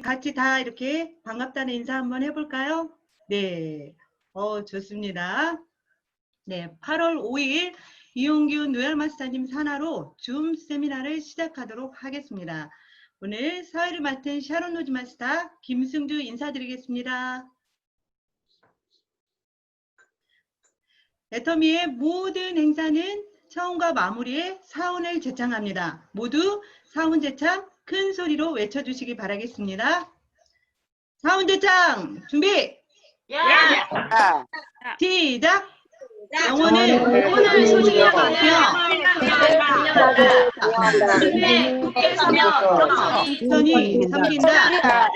같이 다 이렇게 반갑다는 인사 한번 해볼까요? 네, 좋습니다. 네, 8월 5일 이용균 노열마스터님 산하로 줌 세미나를 시작하도록 하겠습니다. 오늘 사회를 맡은 샤론 노즈 마스터 김승주 인사드리겠습니다. 애터미의 모든 행사는 처음과 마무리에 사운을 제창합니다. 모두 사운 제창 큰 소리로 외쳐주시기 바라겠습니다. 사운 제창 준비! 시작! 영혼을 오늘 소중하고 선이 섬긴다.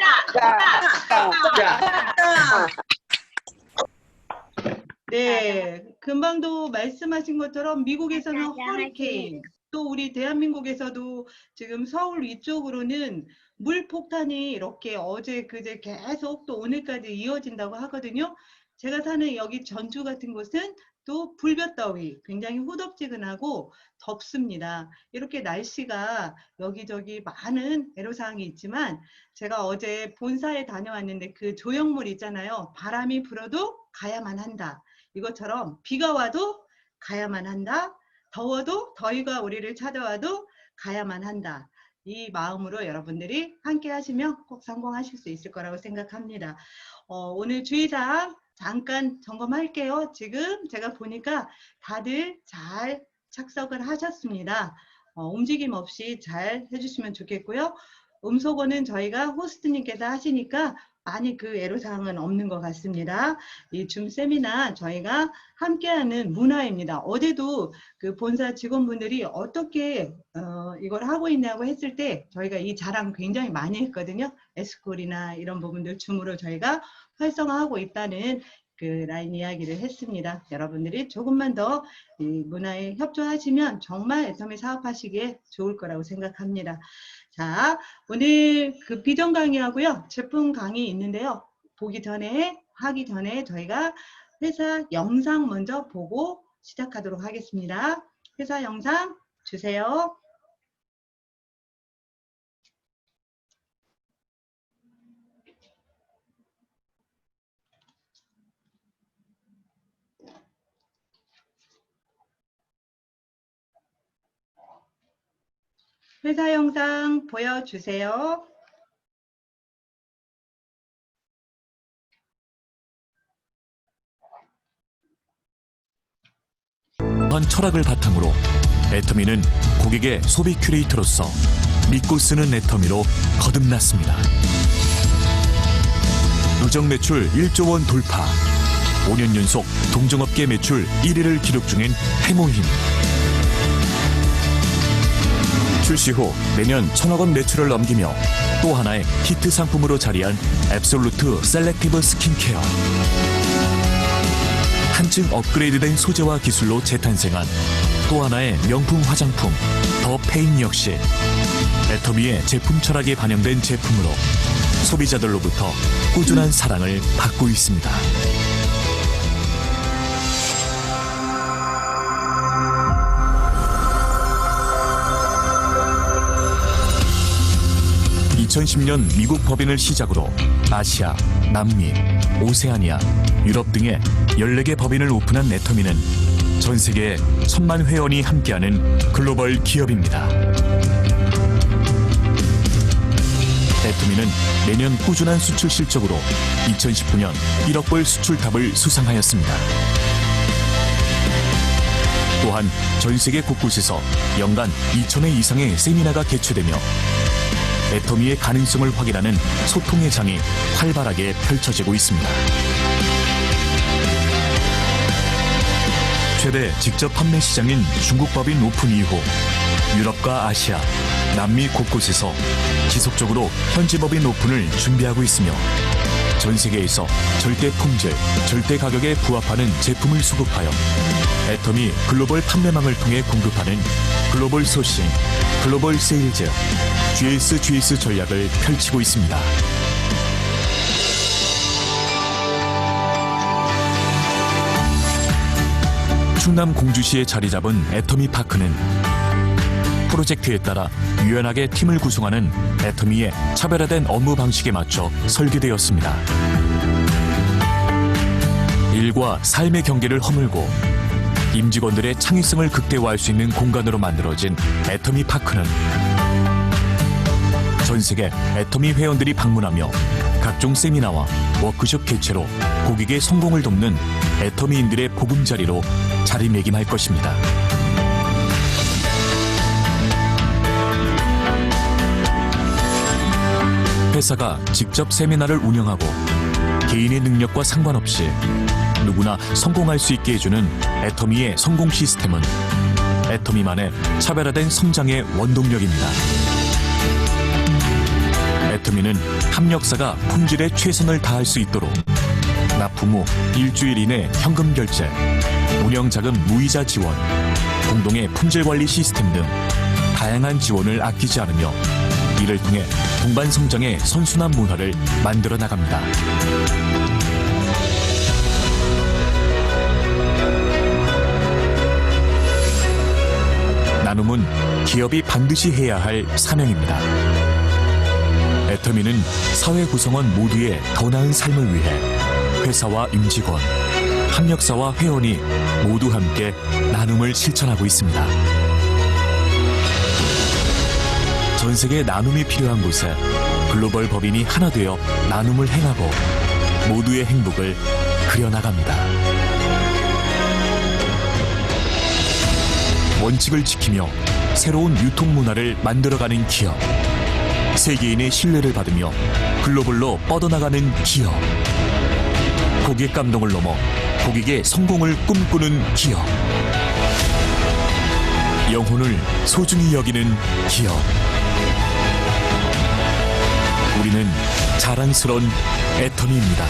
네, 금방도 말씀하신 것처럼 미국에서는 허리케인, 또 우리 대한민국에서도 지금 서울 위쪽으로는 물폭탄이 이렇게 어제 그제 계속 또 오늘까지 이어진다고 하거든요. 제가 사는 여기 전주 같은 곳은 또 불볕더위, 굉장히 후덥지근하고 덥습니다. 이렇게 날씨가 여기저기 많은 애로사항이 있지만 제가 어제 본사에 다녀왔는데 그 조형물 있잖아요. 바람이 불어도 가야만 한다. 이것처럼 비가 와도 가야만 한다. 더워도 더위가 우리를 찾아와도 가야만 한다. 이 마음으로 여러분들이 함께 하시면 꼭 성공하실 수 있을 거라고 생각합니다. 오늘 주의사항 잠깐 점검할게요. 지금 제가 보니까 다들 잘 착석을 하셨습니다. 움직임 없이 잘 해주시면 좋겠고요. 음소거는 저희가 호스트님께서 하시니까 많이 그 애로사항은 없는 것 같습니다. 이 줌 세미나 저희가 함께하는 문화입니다. 어제도 그 본사 직원분들이 어떻게 이걸 하고 있냐고 했을 때 저희가 이 자랑 굉장히 많이 했거든요. 에스콜이나 이런 부분들 줌으로 저희가 활성화하고 있다는 그 라인 이야기를 했습니다. 여러분들이 조금만 더 이 문화에 협조하시면 정말 애터미 사업하시기에 좋을 거라고 생각합니다. 자, 오늘 그 비전 강의하고요. 제품 강의 있는데요. 하기 전에 저희가 회사 영상 먼저 보고 시작하도록 하겠습니다. 회사 영상 주세요. 회사 영상 보여주세요. 한 철학을 바탕으로 애터미는 고객의 소비 큐레이터로서 믿고 쓰는 애터미로 거듭났습니다. 누적 매출 1조 원 돌파, 5년 연속 동종업계 매출 1위를 기록 중인 해모힘. 출시 후 매년 1,000억 원 매출을 넘기며 또 하나의 히트 상품으로 자리한 앱솔루트 셀렉티브 스킨케어. 한층 업그레이드된 소재와 기술로 재탄생한 또 하나의 명품 화장품 더 페인 역시 애터미의 제품 철학이 반영된 제품으로 소비자들로부터 꾸준한 사랑을 받고 있습니다. (2010년) 미국 법인을 시작으로 아시아, 남미, 오세아니아, 유럽 등의 14개 법인을 오픈한 애터미는 전 세계에 1,000만 회원이 함께하는 글로벌 기업입니다. 애터미는 매년 꾸준한 수출 실적으로 2019년 1억 불 수출탑을 수상하였습니다. 또한 전 세계 곳곳에서 연간 2,000회 이상의 세미나가 개최되며 애터미의 가능성을 확인하는 소통의 장이 활발하게 펼쳐지고 있습니다. 최대 직접 판매 시장인 중국 법인 오픈 이후 유럽과 아시아, 남미 곳곳에서 지속적으로 현지 법인 오픈을 준비하고 있으며 전 세계에서 절대 품질, 절대 가격에 부합하는 제품을 수급하여 애터미 글로벌 판매망을 통해 공급하는 글로벌 소싱, 글로벌 세일즈, GS 전략을 펼치고 있습니다. 충남 공주시에 자리 잡은 애터미 파크는 프로젝트에 따라 유연하게 팀을 구성하는 애터미의 차별화된 업무 방식에 맞춰 설계되었습니다. 일과 삶의 경계를 허물고 임직원들의 창의성을 극대화할 수 있는 공간으로 만들어진 애터미 파크는 전 세계 애터미 회원들이 방문하며 각종 세미나와 워크숍 개최로 고객의 성공을 돕는 애터미인들의 보금자리로 자리매김할 것입니다. 회사가 직접 세미나를 운영하고 개인의 능력과 상관없이 누구나 성공할 수 있게 해주는 애터미의 성공 시스템은 애터미만의 차별화된 성장의 원동력입니다. 애터미는 협력사가 품질에 최선을 다할 수 있도록 납품 후 일주일 이내 현금 결제, 운영자금 무이자 지원, 공동의 품질 관리 시스템 등 다양한 지원을 아끼지 않으며 이를 통해 동반 성장의 선순환 문화를 만들어 나갑니다. 나눔은 기업이 반드시 해야 할 사명입니다. 애터미는 사회 구성원 모두의 더 나은 삶을 위해 회사와 임직원, 협력사와 회원이 모두 함께 나눔을 실천하고 있습니다. 전 세계 나눔이 필요한 곳에 글로벌 법인이 하나 되어 나눔을 행하고 모두의 행복을 그려나갑니다. 원칙을 지키며 새로운 유통 문화를 만들어가는 기업. 세계인의 신뢰를 받으며 글로벌로 뻗어나가는 기업. 고객 감동을 넘어 고객의 성공을 꿈꾸는 기업. 영혼을 소중히 여기는 기업. 우리는 자랑스러운 애터미입니다.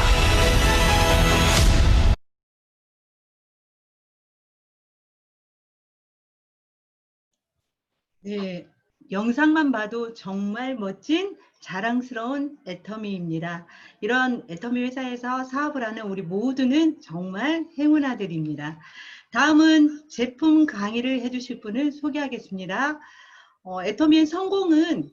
네, 영상만 봐도 정말 멋진 자랑스러운 애터미입니다. 이런 애터미 회사에서 사업을 하는 우리 모두는 정말 행운아들입니다. 다음은 제품 강의를 해주실 분을 소개하겠습니다. 애터미의 성공은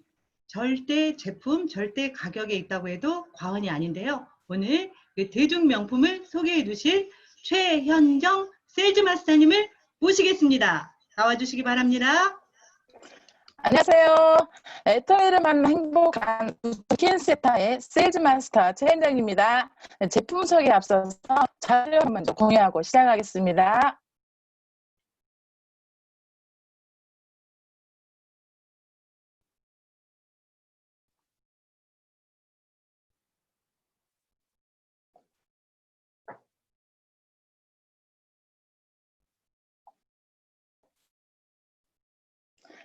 절대 제품, 절대 가격에 있다고 해도 과언이 아닌데요. 오늘 그 대중 명품을 소개해 주실 최현정 세일즈마스터님을 모시겠습니다. 나와주시기 바랍니다. 안녕하세요. 애터미를 만난 행복한 스킨센터의 세일즈마스터 최현정입니다. 제품 소개에 앞서서 자료를 먼저 공유하고 시작하겠습니다.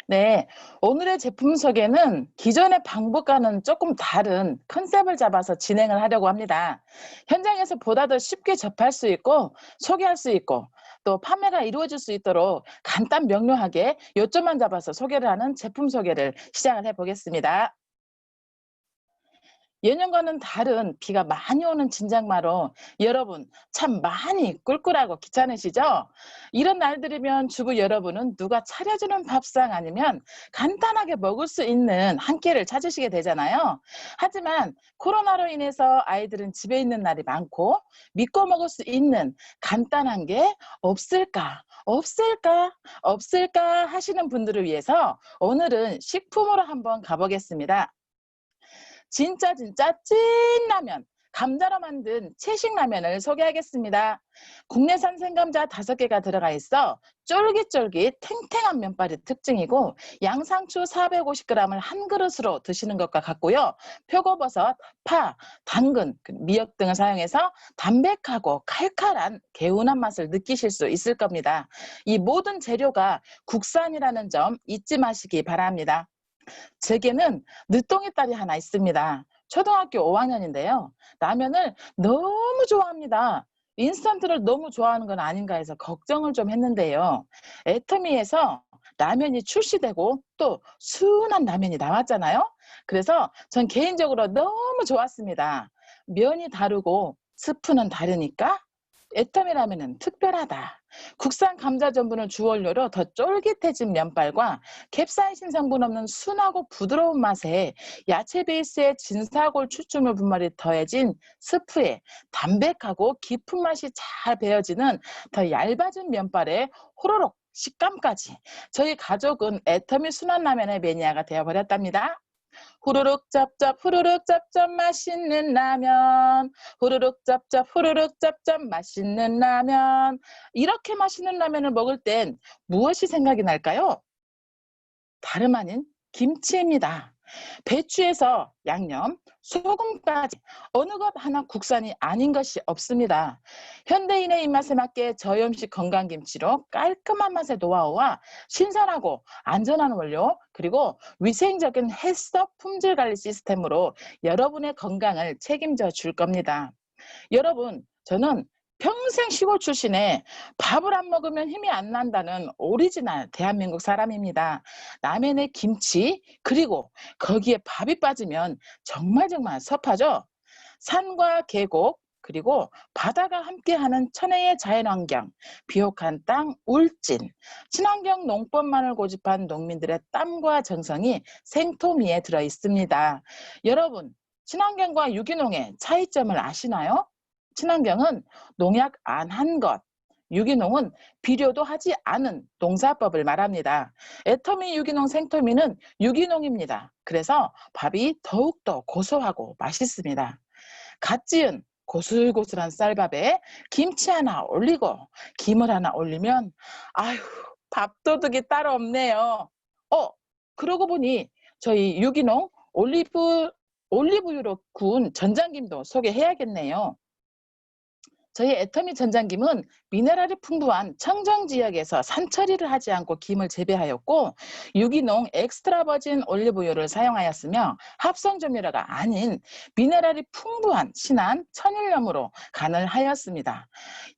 네, 오늘의 제품 소개는 기존의 방법과는 조금 다른 컨셉을 잡아서 진행을 하려고 합니다. 현장에서 보다 더 쉽게 접할 수 있고 소개할 수 있고 또 판매가 이루어질 수 있도록 간단 명료하게 요점만 잡아서 소개를 하는 제품 소개를 시작을 해보겠습니다. 예년과는 다른 비가 많이 오는 진장마로 여러분 참 많이 꿀꿀하고 귀찮으시죠? 이런 날들이면 주부 여러분은 누가 차려주는 밥상 아니면 간단하게 먹을 수 있는 한 끼를 찾으시게 되잖아요. 하지만 코로나로 인해서 아이들은 집에 있는 날이 많고 믿고 먹을 수 있는 간단한 게 없을까 하시는 분들을 위해서 오늘은 식품으로 한번 가보겠습니다. 진짜 찐라면, 감자로 만든 채식라면을 소개하겠습니다. 국내산 생감자 5개가 들어가 있어 쫄깃쫄깃 탱탱한 면발이 특징이고 양상추 450g을 한 그릇으로 드시는 것과 같고요. 표고버섯, 파, 당근, 미역 등을 사용해서 담백하고 칼칼한 개운한 맛을 느끼실 수 있을 겁니다. 이 모든 재료가 국산이라는 점 잊지 마시기 바랍니다. 제게는 늦둥이 딸이 하나 있습니다. 초등학교 5학년인데요. 라면을 너무 좋아합니다. 인스턴트를 너무 좋아하는 건 아닌가 해서 걱정을 좀 했는데요. 애터미에서 라면이 출시되고 또 순한 라면이 나왔잖아요. 그래서 전 개인적으로 너무 좋았습니다. 면이 다르고 스프는 다르니까 애터미라면은 특별하다. 국산 감자 전분을 주원료로 더 쫄깃해진 면발과 캡사이신 성분 없는 순하고 부드러운 맛에 야채 베이스의 진사골 추출물 분말이 더해진 스프에 담백하고 깊은 맛이 잘 배어지는 더 얇아진 면발에 호로록 식감까지. 저희 가족은 애터미 순한라면의 매니아가 되어버렸답니다. 후루룩 짭짭 후루룩 짭짭 맛있는 라면, 후루룩 짭짭 후루룩 짭짭 맛있는 라면. 이렇게 맛있는 라면을 먹을 땐 무엇이 생각이 날까요? 다름 아닌 김치입니다. 배추에서 양념, 소금까지 어느 것 하나 국산이 아닌 것이 없습니다. 현대인의 입맛에 맞게 저염식 건강김치로 깔끔한 맛의 노하우와 신선하고 안전한 원료, 그리고 위생적인 햇섭 품질 관리 시스템으로 여러분의 건강을 책임져 줄 겁니다. 여러분, 저는 평생 시골 출신에 밥을 안 먹으면 힘이 안 난다는 오리지널 대한민국 사람입니다. 라면에 김치, 그리고 거기에 밥이 빠지면 정말 섭하죠. 산과 계곡, 그리고 바다가 함께하는 천혜의 자연환경, 비옥한 땅 울진, 친환경 농법만을 고집한 농민들의 땀과 정성이 생토미에 들어 있습니다. 여러분, 친환경과 유기농의 차이점을 아시나요? 친환경은 농약 안 한 것, 유기농은 비료도 하지 않은 농사법을 말합니다. 애터미 유기농 생토미는 유기농입니다. 그래서 밥이 더욱더 고소하고 맛있습니다. 갓 지은 고슬고슬한 쌀밥에 김치 하나 올리고 김을 하나 올리면 아휴, 밥도둑이 따로 없네요. 그러고 보니 저희 유기농 올리브유로 구운 전장김도 소개해야겠네요. 저희 애터미 전장김은 미네랄이 풍부한 청정 지역에서 산처리를 하지 않고 김을 재배하였고 유기농 엑스트라 버진 올리브유를 사용하였으며 합성 조미료가 아닌 미네랄이 풍부한 진한 천일염으로 간을 하였습니다.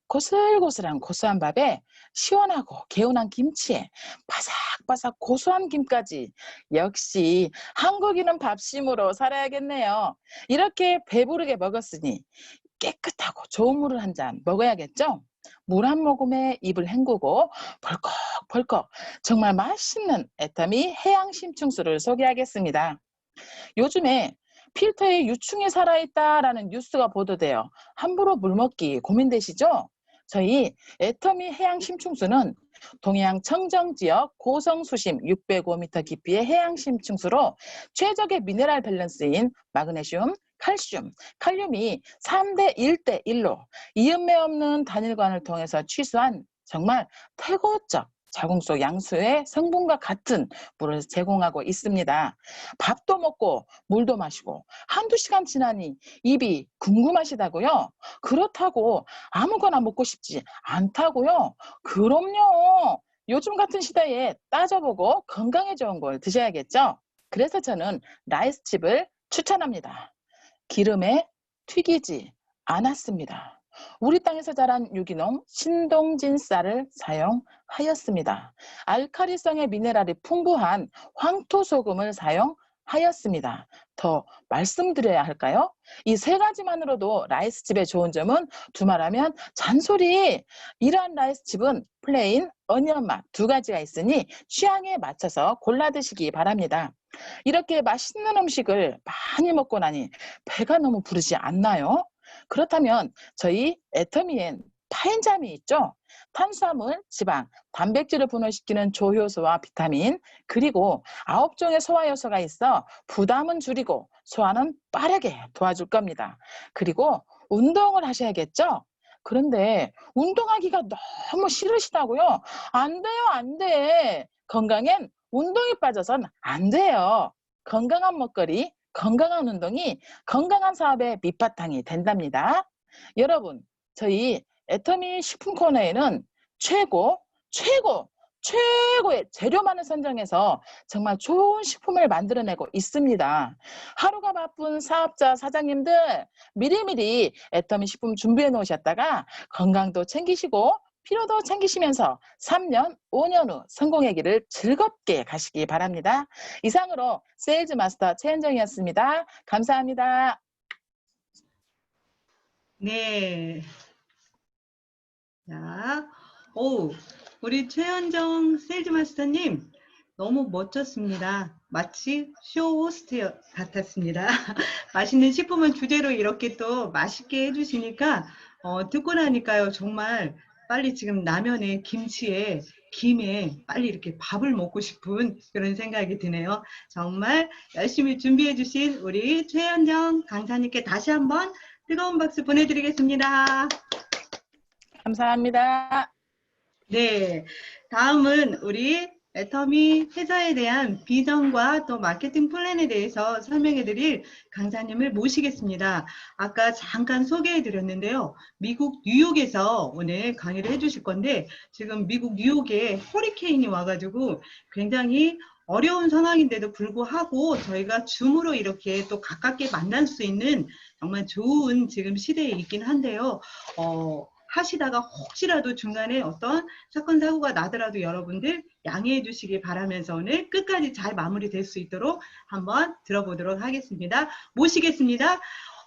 고슬고슬한 고소한 밥에 시원하고 개운한 김치에 바삭바삭 고소한 김까지. 역시 한국인은 밥심으로 살아야겠네요. 이렇게 배부르게 먹었으니 깨끗하고 좋은 물을 한 잔 먹어야겠죠? 물 한 모금에 입을 헹구고 벌컥벌컥 정말 맛있는 애터미 해양 심층수를 소개하겠습니다. 요즘에 필터에 유충이 살아있다라는 뉴스가 보도돼요. 함부로 물 먹기 고민되시죠? 저희 애터미 해양 심층수는 동해안 청정지역 고성수심 605m 깊이의 해양 심층수로 최적의 미네랄 밸런스인 마그네슘, 칼슘, 칼륨이 3대 1대 1로 이음매 없는 단일관을 통해서 취수한 정말 태고적 자궁속 양수의 성분과 같은 물을 제공하고 있습니다. 밥도 먹고 물도 마시고 한두 시간 지나니 입이 궁금하시다고요? 그렇다고 아무거나 먹고 싶지 않다고요? 그럼요. 요즘 같은 시대에 따져보고 건강에 좋은 걸 드셔야겠죠? 그래서 저는 라이스칩을 추천합니다. 기름에 튀기지 않았습니다. 우리 땅에서 자란 유기농 신동진 쌀을 사용하였습니다. 알카리성의 미네랄이 풍부한 황토소금을 사용하였습니다. 더 말씀드려야 할까요? 이 세 가지만으로도 라이스칩의 좋은 점은 두말하면 잔소리. 이러한 라이스칩은 플레인, 어니언 맛 두 가지가 있으니 취향에 맞춰서 골라 드시기 바랍니다. 이렇게 맛있는 음식을 많이 먹고 나니 배가 너무 부르지 않나요? 그렇다면 저희 애터미엔 파인잠이 있죠. 탄수화물, 지방, 단백질을 분해시키는 조효소와 비타민, 그리고 9종의 소화효소가 있어 부담은 줄이고 소화는 빠르게 도와줄 겁니다. 그리고 운동을 하셔야겠죠? 그런데 운동하기가 너무 싫으시다고요? 안 돼요, 안 돼. 건강엔 운동이 빠져선 안 돼요. 건강한 먹거리, 건강한 운동이 건강한 사업의 밑바탕이 된답니다. 여러분, 저희 애터미 식품 코너에는 최고의 재료만을 선정해서 정말 좋은 식품을 만들어내고 있습니다. 하루가 바쁜 사업자 사장님들 미리미리 애터미 식품 준비해 놓으셨다가 건강도 챙기시고 피로도 챙기시면서 3년, 5년 후 성공의 길을 즐겁게 가시기 바랍니다. 이상으로 세일즈 마스터 최은정이었습니다. 감사합니다. 네. 자, 오, 우리 최현정 세일즈 마스터님 너무 멋졌습니다. 마치 쇼 호스트 같았습니다. 맛있는 식품은 주제로 이렇게 또 맛있게 해주시니까 듣고 나니까요 정말 빨리 지금 라면에 김치에 김에 빨리 이렇게 밥을 먹고 싶은 그런 생각이 드네요. 정말 열심히 준비해 주신 우리 최현정 강사님께 다시 한번 뜨거운 박수 보내드리겠습니다. 감사합니다. 네, 다음은 우리 애터미 회사에 대한 비전과 또 마케팅 플랜에 대해서 설명해 드릴 강사님을 모시겠습니다. 아까 잠깐 소개해 드렸는데요. 미국 뉴욕에서 오늘 강의를 해 주실 건데 지금 미국 뉴욕에 허리케인이 와가지고 굉장히 어려운 상황인데도 불구하고 저희가 줌으로 이렇게 또 가깝게 만날 수 있는 정말 좋은 지금 시대에 있긴 한데요. 하시다가 혹시라도 중간에 어떤 사건 사고가 나더라도 여러분들 양해해 주시기 바라면서 오늘 끝까지 잘 마무리될 수 있도록 한번 들어보도록 하겠습니다. 모시겠습니다.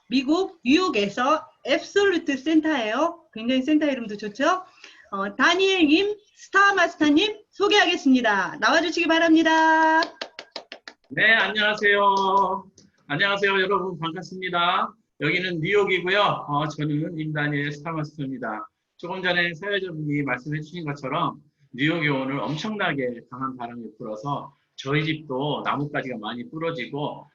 미국 뉴욕에서 앱솔루트 센터예요. 굉장히 센터 이름도 좋죠. 다니엘님, 스타마스터님 소개하겠습니다. 나와주시기 바랍니다. 네, 안녕하세요. 안녕하세요, 여러분. 반갑습니다. 여기는 뉴욕이고요. 저는 임다니엘 스타마스터입니다. 조금 전에 사회자분이 말씀해 주신 것처럼 뉴욕에 오늘 엄청나게 강한 바람이 불어서 저희 집도 나뭇가지가 많이 부러지고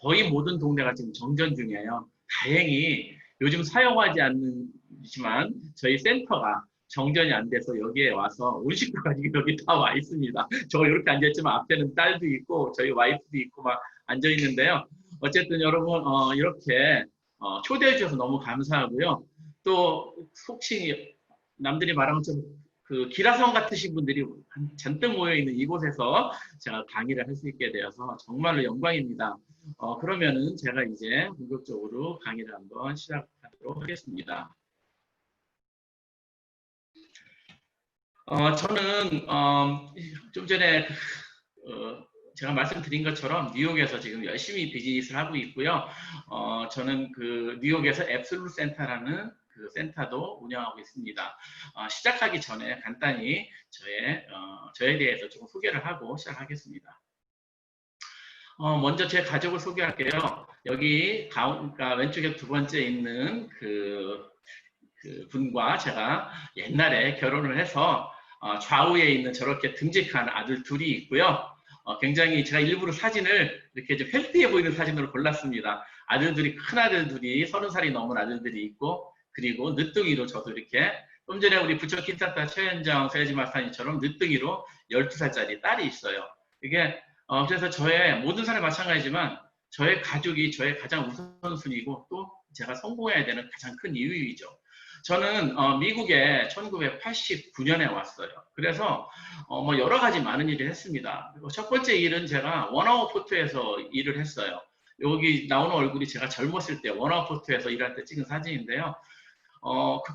거의 모든 동네가 지금 정전 중이에요. 다행히 요즘 사용하지 않지만 저희 센터가 정전이 안 돼서 여기에 와서 우리 식구가 여기 다 와 있습니다. 저 이렇게 앉아있지만 앞에는 딸도 있고 저희 와이프도 있고 막 앉아 있는데요. 어쨌든 여러분 이렇게 초대해 주셔서 너무 감사하고요. 또 혹시 남들이 말하는 것처럼 그 기라성 같으신 분들이 잔뜩 모여 있는 이곳에서 제가 강의를 할 수 있게 되어서 정말로 영광입니다. 그러면은 제가 이제 본격적으로 강의를 한번 시작하도록 하겠습니다. 저는 좀 전에 제가 말씀드린 것처럼 뉴욕에서 지금 열심히 비즈니스를 하고 있고요. 저는 그 뉴욕에서 앱솔루트 센터라는 그 센터도 운영하고 있습니다. 시작하기 전에 간단히 저에 대해서 조금 소개를 하고 시작하겠습니다. 먼저 제 가족을 소개할게요. 여기 그러니까 왼쪽에 두 번째 있는 그 분과 제가 옛날에 결혼을 해서 좌우에 있는 저렇게 듬직한 아들 둘이 있고요. 굉장히 제가 일부러 사진을 이렇게 좀 헬스해 보이는 사진으로 골랐습니다. 아들들이, 큰 아들들이 30살이 넘은 아들들이 있고, 그리고 늦둥이로 저도 이렇게 좀 전에 우리 부처 킨타타 최현정 세일즈 마스터님처럼 늦둥이로 12살짜리 딸이 있어요. 이게 그래서 저의 모든 사람이 마찬가지지만 저의 가족이 저의 가장 우선순위고 또 제가 성공해야 되는 가장 큰 이유이죠. 저는 미국에 1989년에 왔어요. 그래서 뭐 여러 가지 많은 일을 했습니다. 첫 번째 일은 제가 원아웃 포트에서 일을 했어요. 여기 나오는 얼굴이 제가 젊었을 때 원아웃 포트에서 일할 때 찍은 사진인데요.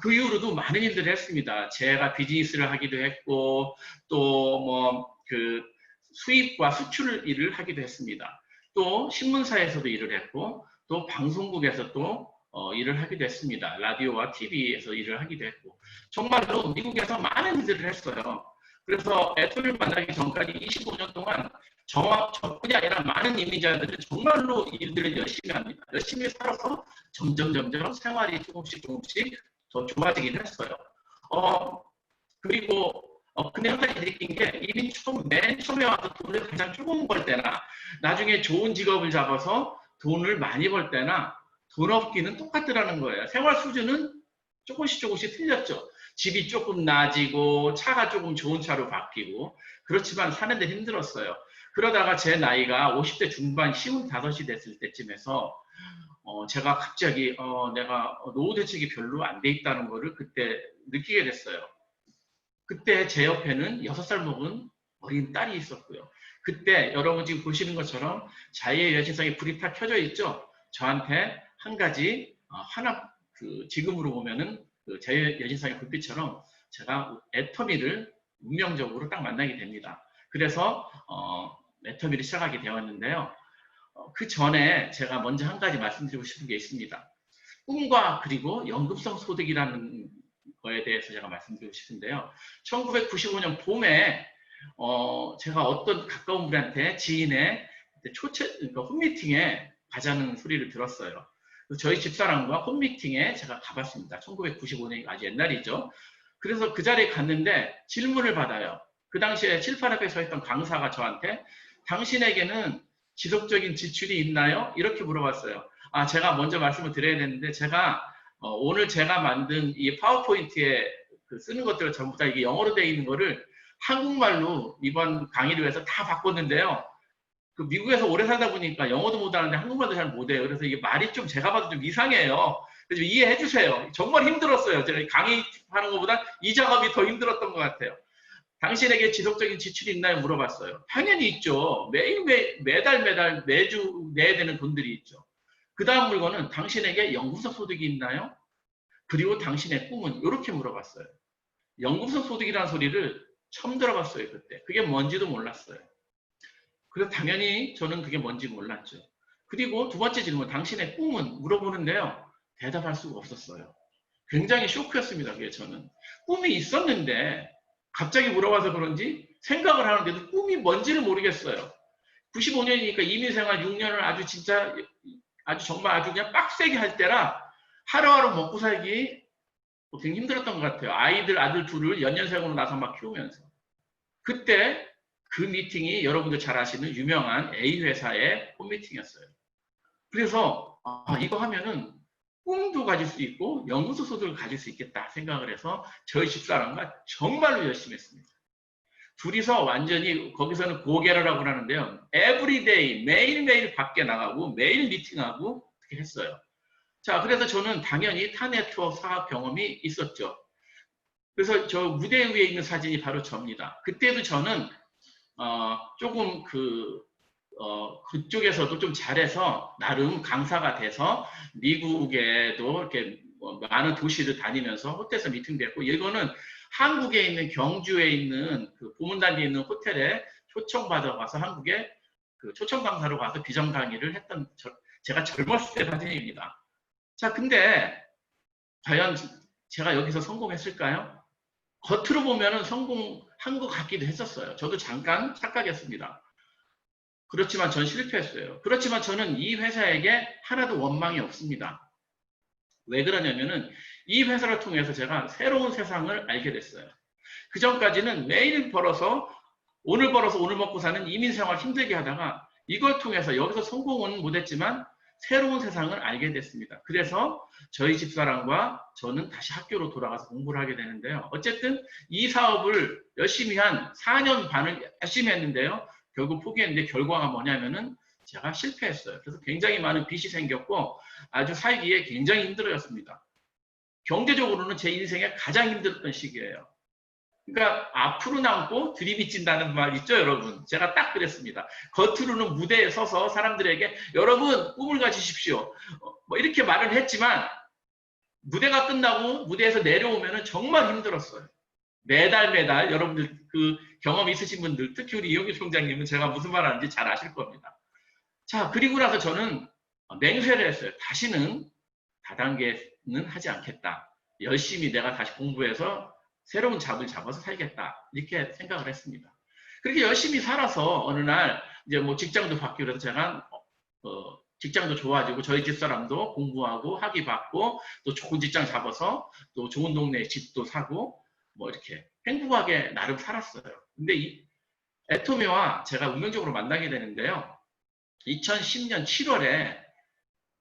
그 이후로도 많은 일들을 했습니다. 제가 비즈니스를 하기도 했고 또 뭐 그 수입과 수출 일을 하기도 했습니다. 또 신문사에서도 일을 했고 또 방송국에서 또 일을 하기도 했습니다. 라디오와 TV에서 일을 하기도 했고 정말로 미국에서 많은 일들을 했어요. 그래서 애터미를 만나기 전까지 25년 동안 저뿐이 아니라 많은 이민자들은 정말로 일들을 열심히 합니다. 열심히 살아서 점점 생활이 조금씩 더 좋아지긴 했어요. 그리고 근데 한 가지 느낀 게 이민 맨 처음에 와서 돈을 가장 조금 벌 때나 나중에 좋은 직업을 잡아서 돈을 많이 벌 때나 돈 없기는 똑같더라는 거예요. 생활 수준은 조금씩 틀렸죠. 집이 조금 나아지고 차가 조금 좋은 차로 바뀌고 그렇지만 사는 데 힘들었어요. 그러다가 제 나이가 50대 중반 55이 됐을 때쯤에서 제가 갑자기 내가 노후 대책이 별로 안 돼 있다는 거를 그때 느끼게 됐어요. 그때 제 옆에는 6살 먹은 어린 딸이 있었고요. 그때 여러분 지금 보시는 것처럼 자유의 여신상에 불이 탁 켜져 있죠. 저한테 한 가지 지금으로 보면은 그 자유의 여신상의 불빛처럼 제가 애터미를 운명적으로 딱 만나게 됩니다. 그래서 애터미를 시작하게 되었는데요. 그 전에 제가 먼저 한 가지 말씀드리고 싶은 게 있습니다. 꿈과 그리고 연금성 소득이라는 거에 대해서 제가 말씀드리고 싶은데요. 1995년 봄에 제가 어떤 가까운 분한테 지인의 그러니까 홈미팅에 가자는 소리를 들었어요. 그래서 저희 집사람과 홈미팅에 제가 가봤습니다. 1995년이 아주 옛날이죠. 그래서 그 자리에 갔는데 질문을 받아요. 그 당시에 칠판 앞에 서 있던 강사가 저한테 당신에게는 지속적인 지출이 있나요? 이렇게 물어봤어요. 제가 먼저 말씀을 드려야 되는데 제가 오늘 제가 만든 이 파워포인트에 쓰는 것들을 전부 다 이게 영어로 되어 있는 거를 한국말로 이번 강의를 위해서 다 바꿨는데요. 미국에서 오래 살다 보니까 영어도 못하는데 한국말도 잘 못해요. 그래서 이게 말이 좀 제가 봐도 좀 이상해요. 그래서 이해해 주세요. 정말 힘들었어요. 제가 강의하는 것보다 이 작업이 더 힘들었던 것 같아요. 당신에게 지속적인 지출이 있나요? 물어봤어요. 당연히 있죠. 매달 매주 내야 되는 돈들이 있죠. 그 다음 물건은 당신에게 영구적 소득이 있나요? 그리고 당신의 꿈은? 이렇게 물어봤어요. 영구적 소득이라는 소리를 처음 들어봤어요. 그때. 그게 뭔지도 몰랐어요. 그래서 당연히 저는 그게 뭔지 몰랐죠. 그리고 두 번째 질문, 당신의 꿈은? 물어보는데요. 대답할 수가 없었어요. 굉장히 쇼크였습니다. 그게 저는. 꿈이 있었는데 갑자기 물어봐서 그런지 생각을 하는데도 꿈이 뭔지를 모르겠어요. 95년이니까 이민생활 6년을 아주 그냥 빡세게 할 때라 하루하루 먹고 살기 굉장히 힘들었던 것 같아요. 아들 둘을 연년생으로 나서 막 키우면서. 그때 그 미팅이 여러분들 잘 아시는 유명한 A회사의 홈미팅이었어요. 그래서 이거 하면은 꿈도 가질 수 있고 영구적 소득을 가질 수 있겠다 생각을 해서 저희 집사람과 정말로 열심히 했습니다. 둘이서 완전히 거기서는 고게러라고 하는데요. 에브리데이 매일매일 밖에 나가고 매일 미팅하고 그렇게 했어요. 자, 그래서 저는 당연히 타 네트워크 사업 경험이 있었죠. 그래서 저 무대 위에 있는 사진이 바로 저입니다. 그때도 저는 조금 그쪽에서도 좀 잘해서 나름 강사가 돼서 미국에도 이렇게 많은 도시를 다니면서 호텔에서 미팅됐고, 이거는 한국에 있는 경주에 있는 보문단지에 있는 호텔에 초청받아 가서 한국에 초청 강사로 가서 비전 강의를 했던 제가 젊었을 때 사진입니다. 자, 근데 과연 제가 여기서 성공했을까요? 겉으로 보면은 성공한 것 같기도 했었어요. 저도 잠깐 착각했습니다. 그렇지만 전 실패했어요. 그렇지만 저는 이 회사에게 하나도 원망이 없습니다. 왜 그러냐면은 이 회사를 통해서 제가 새로운 세상을 알게 됐어요. 그 전까지는 매일 오늘 벌어서 오늘 먹고 사는 이민생활 힘들게 하다가 이걸 통해서 여기서 성공은 못했지만 새로운 세상을 알게 됐습니다. 그래서 저희 집사람과 저는 다시 학교로 돌아가서 공부를 하게 되는데요. 어쨌든 이 사업을 열심히 한 4년 반을 열심히 했는데요. 결국 포기했는데 결과가 뭐냐면은 제가 실패했어요. 그래서 굉장히 많은 빚이 생겼고 아주 살기에 굉장히 힘들어졌습니다. 경제적으로는 제 인생에 가장 힘들었던 시기예요. 그러니까 앞으로 남고 들이비친다는 말 있죠, 여러분? 제가 딱 그랬습니다. 겉으로는 무대에 서서 사람들에게 여러분 꿈을 가지십시오. 뭐 이렇게 말을 했지만 무대가 끝나고 무대에서 내려오면은 정말 힘들었어요. 매달 여러분들 그 경험 있으신 분들, 특히 우리 이용규 총장님은 제가 무슨 말 하는지 잘 아실 겁니다. 자, 그리고 나서 저는 맹세를 했어요. 다시는 다단계는 하지 않겠다. 열심히 내가 다시 공부해서 새로운 잡을 잡아서 살겠다. 이렇게 생각을 했습니다. 그렇게 열심히 살아서 어느 날 이제 뭐 직장도 바뀌고 그래서 제가 직장도 좋아지고 저희 집사람도 공부하고 학위 받고 또 좋은 직장 잡아서 또 좋은 동네에 집도 사고 뭐 이렇게 행복하게 나름 살았어요. 근데 이 애토미와 제가 운명적으로 만나게 되는데요. 2010년 7월에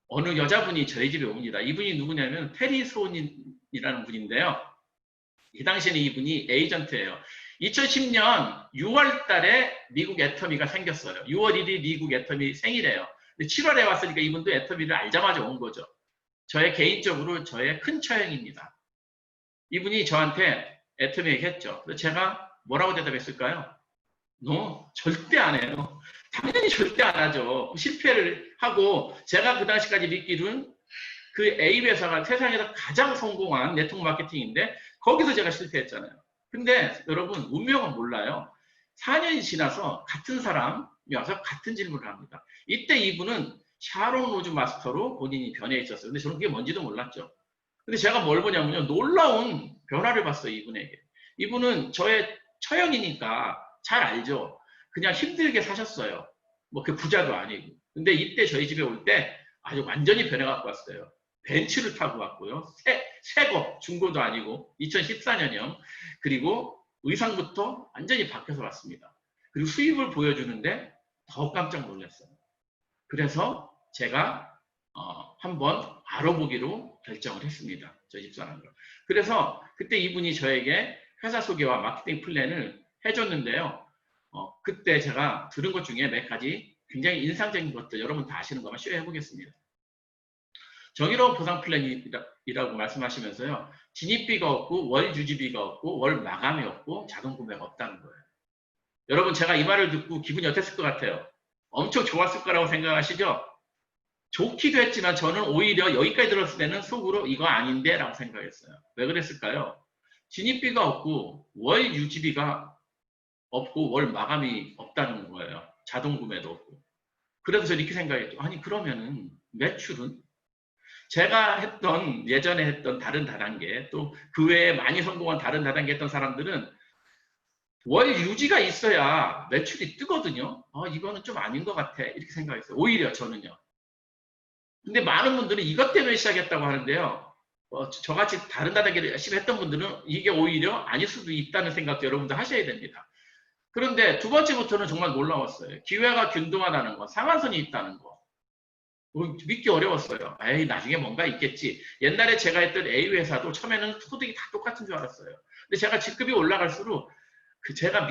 어느 여자분이 저희 집에 옵니다. 이분이 누구냐면 페리소닌이라는 분인데요. 이 당시에는 이분이 에이전트예요. 2010년 6월 달에 미국 애터미가 생겼어요. 6월 1일 미국 애터미 생일이에요. 근데 7월에 왔으니까 이분도 애터미를 알자마자 온 거죠. 개인적으로 저의 큰 처형입니다. 이분이 저한테 애터미 얘기했죠. 그래서 제가 뭐라고 대답했을까요? No, 절대 안 해요. 당연히 절대 안 하죠. 실패를 하고 제가 그 당시까지 믿기로는 그 A회사가 세상에서 가장 성공한 네트워크 마케팅인데 거기서 제가 실패했잖아요. 근데 여러분 운명은 몰라요. 4년이 지나서 같은 사람이 와서 같은 질문을 합니다. 이때 이분은 샤론 로즈 마스터로 본인이 변해 있었어요. 근데 저는 그게 뭔지도 몰랐죠. 근데 제가 뭘 보냐면요. 놀라운 변화를 봤어요, 이분에게. 이분은 저의 처형이니까 잘 알죠. 그냥 힘들게 사셨어요. 뭐 그 부자도 아니고. 근데 이때 저희 집에 올 때 아주 완전히 변해갖고 왔어요. 벤츠를 타고 왔고요. 새거, 중고도 아니고 2014년형. 그리고 의상부터 완전히 바뀌어서 왔습니다. 그리고 수입을 보여주는데 더 깜짝 놀랐어요. 그래서 제가 한번 알아보기로 결정을 했습니다. 저희 집사람과. 그래서 그때 이분이 저에게 회사 소개와 마케팅 플랜을 해줬는데요. 그때 제가 들은 것 중에 몇 가지 굉장히 인상적인 것들 여러분 다 아시는 것만 쉐어해 보겠습니다. 정의로운 보상 플랜이라고 말씀하시면서요. 진입비가 없고 월 유지비가 없고 월 마감이 없고 자동 구매가 없다는 거예요. 여러분 제가 이 말을 듣고 기분이 어땠을 것 같아요? 엄청 좋았을 거라고 생각하시죠? 좋기도 했지만 저는 오히려 여기까지 들었을 때는 속으로 이거 아닌데 라고 생각했어요. 왜 그랬을까요? 진입비가 없고 월 유지비가 없고 월 마감이 없다는 거예요. 자동 구매도 없고. 그래서 저 이렇게 생각했죠. 아니 그러면은 매출은 제가 했던 예전에 했던 다른 다단계 또 그 외에 많이 성공한 다른 다단계 했던 사람들은 월 유지가 있어야 매출이 뜨거든요. 이거는 좀 아닌 것 같아 이렇게 생각했어요. 오히려 저는요. 근데 많은 분들은 이것 때문에 시작했다고 하는데요. 저같이 다른 다단계를 열심히 했던 분들은 이게 오히려 아닐 수도 있다는 생각도 여러분들 하셔야 됩니다. 그런데 두 번째부터는 정말 놀라웠어요. 기회가 균등하다는 거, 상한선이 있다는 거. 믿기 어려웠어요. 에이, 나중에 뭔가 있겠지. 옛날에 제가 했던 A 회사도 처음에는 소득이 다 똑같은 줄 알았어요. 근데 제가 직급이 올라갈수록 제가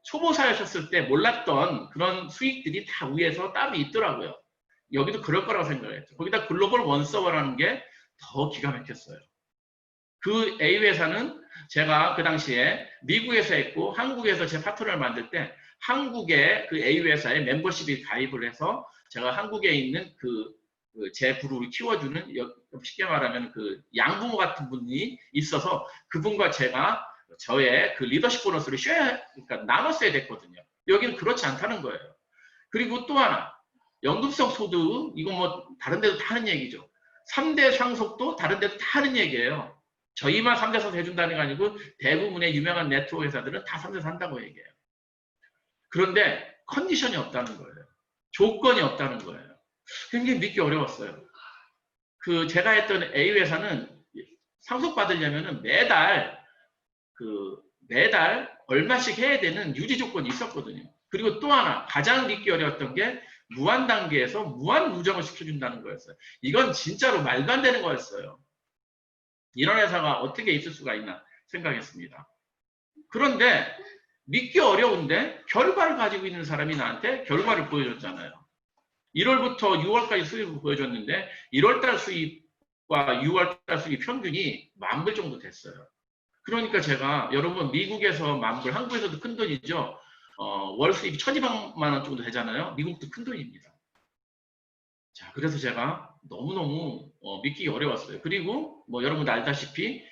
초보사였을 때 몰랐던 그런 수익들이 다 위에서 따로 있더라고요. 여기도 그럴 거라고 생각했죠. 거기다 글로벌 원서버라는 게 더 기가 막혔어요. 그 A 회사는 제가 그 당시에 미국에서 했고 한국에서 제 파트너를 만들 때 한국의 그 A 회사에 멤버십이 가입을 해서 제가 한국에 있는 제 그룹을 키워주는 쉽게 말하면 그 양부모 같은 분이 있어서 그분과 제가 저의 그 리더십 보너스를 그러니까 나눴어야 됐거든요. 여기는 그렇지 않다는 거예요. 그리고 또 하나 연금성 소득 이거 뭐 다른 데도 다 하는 얘기죠. 3대 상속도 다른 데도 다 하는 얘기예요. 저희만 3대 상속 해준다는 게 아니고 대부분의 유명한 네트워크 회사들은 다 3대 산다고 얘기해요. 그런데 컨디션이 없다는 거예요. 조건이 없다는 거예요. 굉장히 믿기 어려웠어요. 제가 했던 A 회사는 상속받으려면 매달 얼마씩 해야 되는 유지 조건이 있었거든요. 그리고 또 하나 가장 믿기 어려웠던 게 무한 단계에서 무한 누적을 시켜준다는 거였어요. 이건 진짜로 말도 안 되는 거였어요. 이런 회사가 어떻게 있을 수가 있나 생각했습니다. 그런데 믿기 어려운데 결과를 가지고 있는 사람이 나한테 결과를 보여줬잖아요. 1월부터 6월까지 수입을 보여줬는데 1월달 수입과 6월달 수입 평균이 10,000불 정도 됐어요. 그러니까 제가 여러분 미국에서 10,000불, 한국에서도 큰 돈이죠. 월 수입이 1,200만 원 정도 되잖아요. 미국도 큰 돈입니다. 자, 그래서 제가 너무너무 믿기 어려웠어요. 그리고 뭐 여러분들 알다시피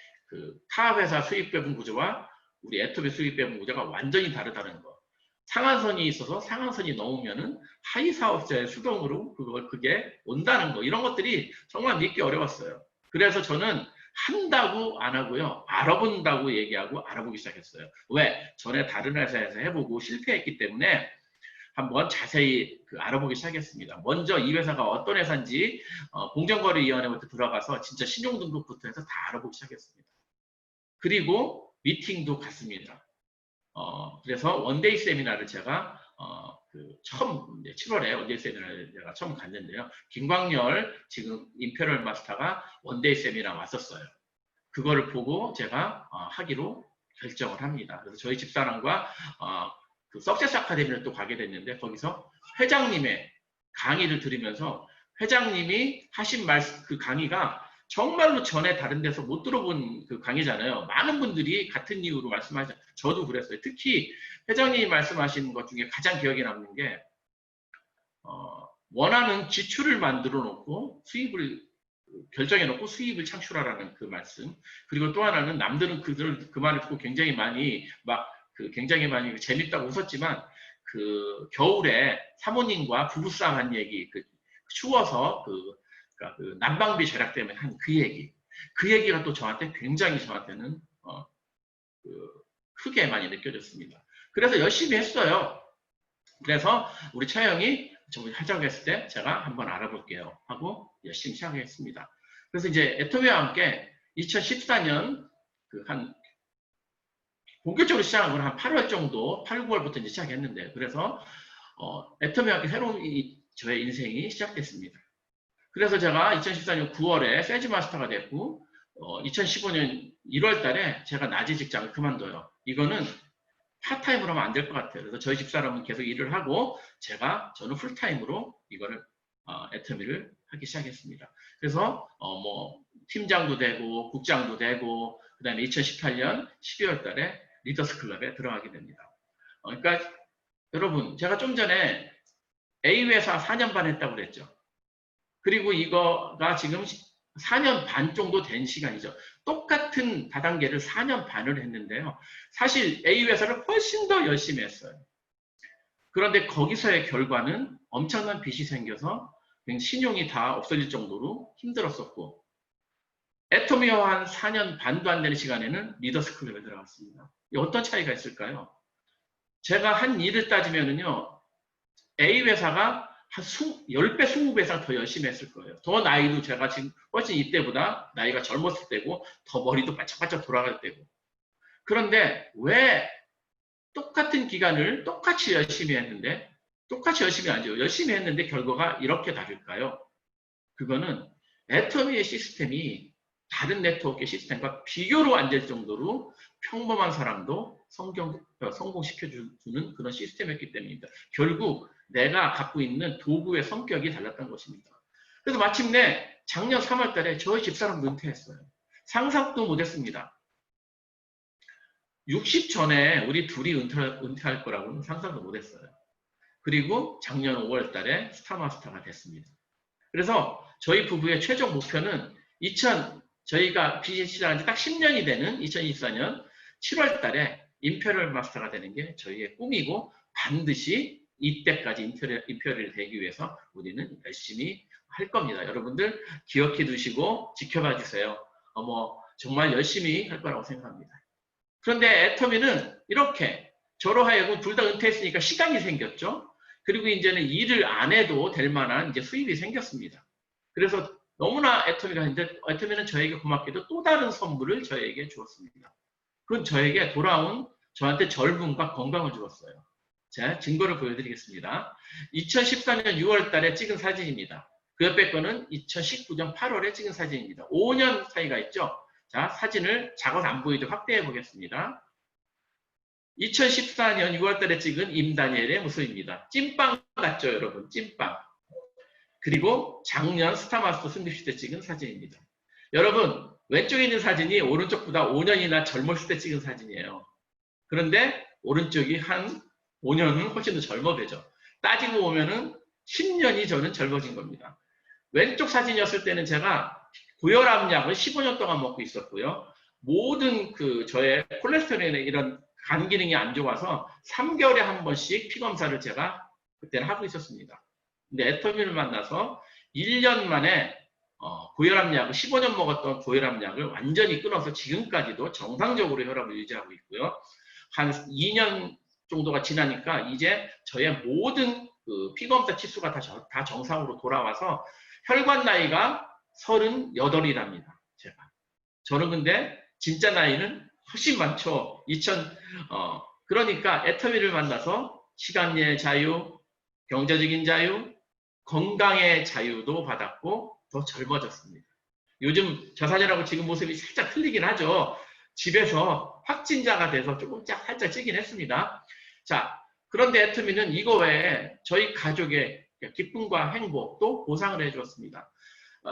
타 회사 수입 배분 구조와 우리 애터비 수입 배분 구조가 완전히 다르다는 거. 상한선이 있어서 상한선이 넘으면은 하위 사업자의 수동으로 그게 온다는 거. 이런 것들이 정말 믿기 어려웠어요. 그래서 저는 한다고 안 하고요. 알아본다고 얘기하고 알아보기 시작했어요. 왜? 전에 다른 회사에서 해보고 실패했기 때문에 한번 자세히 알아보기 시작했습니다. 먼저 이 회사가 어떤 회사인지 공정거래위원회부터 들어가서 진짜 신용등급부터 해서 다 알아보기 시작했습니다. 그리고 미팅도 갔습니다. 그래서 원데이 세미나를 제가 처음 7월에 원데이 세미나를 제가 처음 갔는데요. 김광열 지금 임페럴 마스터가 원데이 세미나 왔었어요. 그거를 보고 제가 하기로 결정을 합니다. 그래서 저희 집사람과 석세스 아카데미를 또 가게 됐는데 거기서 회장님의 강의를 들으면서 회장님이 하신 그 강의가 정말로 전에 다른 데서 못 들어본 그 강의잖아요. 많은 분들이 같은 이유로 말씀하시죠. 저도 그랬어요. 특히 회장님이 말씀하신 것 중에 가장 기억에 남는 게 원하는 지출을 만들어 놓고 수입을 결정해 놓고 수입을 창출하라는 그 말씀. 그리고 또 하나는 남들은 그 말을 듣고 굉장히 많이 굉장히 많이 재밌다고 웃었지만 겨울에 사모님과 부부싸움 한 얘기 추워서 난방비 절약 때문에 한 그 얘기. 그 얘기가 또 저한테 굉장히 저한테는 크게 많이 느껴졌습니다. 그래서 열심히 했어요. 그래서 우리 차영이 저번에 하자고 했을 때 제가 한번 알아볼게요 하고 열심히 시작했습니다. 그래서 이제 애터미와 함께 2014년 한 본격적으로 시작한 건 한 8월 정도, 8, 9월부터 이제 시작했는데, 그래서 애터미와 함께 새로운 저의 인생이 시작됐습니다. 그래서 제가 2014년 9월에 세즈 마스터가 됐고 2015년 1월 달에 제가 낮에 직장을 그만둬요. 이거는 파타임으로 하면 안 될 것 같아요. 그래서 저희 집사람은 계속 일을 하고 저는 풀타임으로 이거를 애터미를 하기 시작했습니다. 그래서 뭐 팀장도 되고 국장도 되고 그 다음에 2018년 12월 달에 리더스 클럽에 들어가게 됩니다. 그러니까 여러분 제가 좀 전에 A회사 4년 반 했다고 그랬죠. 그리고 이거가 지금 4년 반 정도 된 시간이죠. 똑같은 다단계를 4년 반을 했는데요. 사실 A회사를 훨씬 더 열심히 했어요. 그런데 거기서의 결과는 엄청난 빚이 생겨서 신용이 다 없어질 정도로 힘들었었고, 애터미와 한 4년 반도 안 되는 시간에는 리더스 클럽에 들어갔습니다. 어떤 차이가 있을까요? 제가 한 일을 따지면은요, A회사가 한 10배, 20배 이상 더 열심히 했을 거예요. 더 나이도 제가 지금 훨씬 이때보다 나이가 젊었을 때고 더 머리도 바짝바짝 돌아갈 때고. 그런데 왜 똑같은 기간을 똑같이 열심히 했는데, 똑같이 열심히 아니죠. 열심히 했는데 결과가 이렇게 다를까요? 그거는 애터미의 시스템이 다른 네트워크 시스템과 비교로 안 될 정도로 평범한 사람도 성공시켜주는 그런 시스템이었기 때문입니다. 결국 내가 갖고 있는 도구의 성격이 달랐던 것입니다. 그래서 마침내 작년 3월 달에 저희 집사람도 은퇴했어요. 상상도 못했습니다. 60 전에 우리 둘이 은퇴할 거라고는 상상도 못했어요. 그리고 작년 5월 달에 스타마스터가 됐습니다. 그래서 저희 부부의 최종 목표는 저희가 비즈니스 시작한 지 딱 10년이 되는 2024년 7월 달에 임페리얼 마스터가 되는 게 저희의 꿈이고, 반드시 이때까지 임페리얼이 되기 위해서 우리는 열심히 할 겁니다. 여러분들 기억해 두시고 지켜봐 주세요. 정말 열심히 할 거라고 생각합니다. 그런데 애터미는 이렇게 저로 하여금 둘 다 은퇴했으니까 시간이 생겼죠. 그리고 이제는 일을 안 해도 될 만한 이제 수입이 생겼습니다. 그래서 너무나 애터미가 있는데, 애터미는 저에게 고맙게도 또 다른 선물을 저에게 주었습니다. 그건 저한테 젊음과 건강을 주었어요. 자, 증거를 보여드리겠습니다. 2014년 6월 달에 찍은 사진입니다. 그 옆에 거는 2019년 8월에 찍은 사진입니다. 5년 사이가 있죠. 자, 사진을 작아서 안 보이도록 확대해 보겠습니다. 2014년 6월 달에 찍은 임다니엘의 모습입니다. 찐빵 같죠, 여러분? 찐빵. 그리고 작년 스타마스터 승급시 때 찍은 사진입니다. 여러분, 왼쪽에 있는 사진이 오른쪽보다 5년이나 젊었을 때 찍은 사진이에요. 그런데 오른쪽이 한 5년은 훨씬 더 젊어 보이죠. 따지고 보면은 10년이 저는 젊어진 겁니다. 왼쪽 사진이었을 때는 제가 고혈압약을 15년 동안 먹고 있었고요. 모든 저의 콜레스테롤이나 이런 간 기능이 안 좋아서 3개월에 한 번씩 피검사를 제가 그때는 하고 있었습니다. 근데 애터미를 만나서 1년 만에 고혈압약을 15년 먹었던 고혈압약을 완전히 끊어서 지금까지도 정상적으로 혈압을 유지하고 있고요. 한 2년 정도가 지나니까 이제 저의 모든 피검사 치수가 다 정상으로 돌아와서 혈관 나이가 38이랍니다. 저는 근데 진짜 나이는 훨씬 많죠. 그러니까 애터미를 만나서 시간의 자유, 경제적인 자유, 건강의 자유도 받았고 더 젊어졌습니다. 요즘 저 사진하고 지금 모습이 살짝 틀리긴 하죠. 집에서 확진자가 돼서 조금 살짝 찌긴 했습니다. 자, 그런데 애터미는 이거 외에 저희 가족의 기쁨과 행복도 보상을 해주었습니다.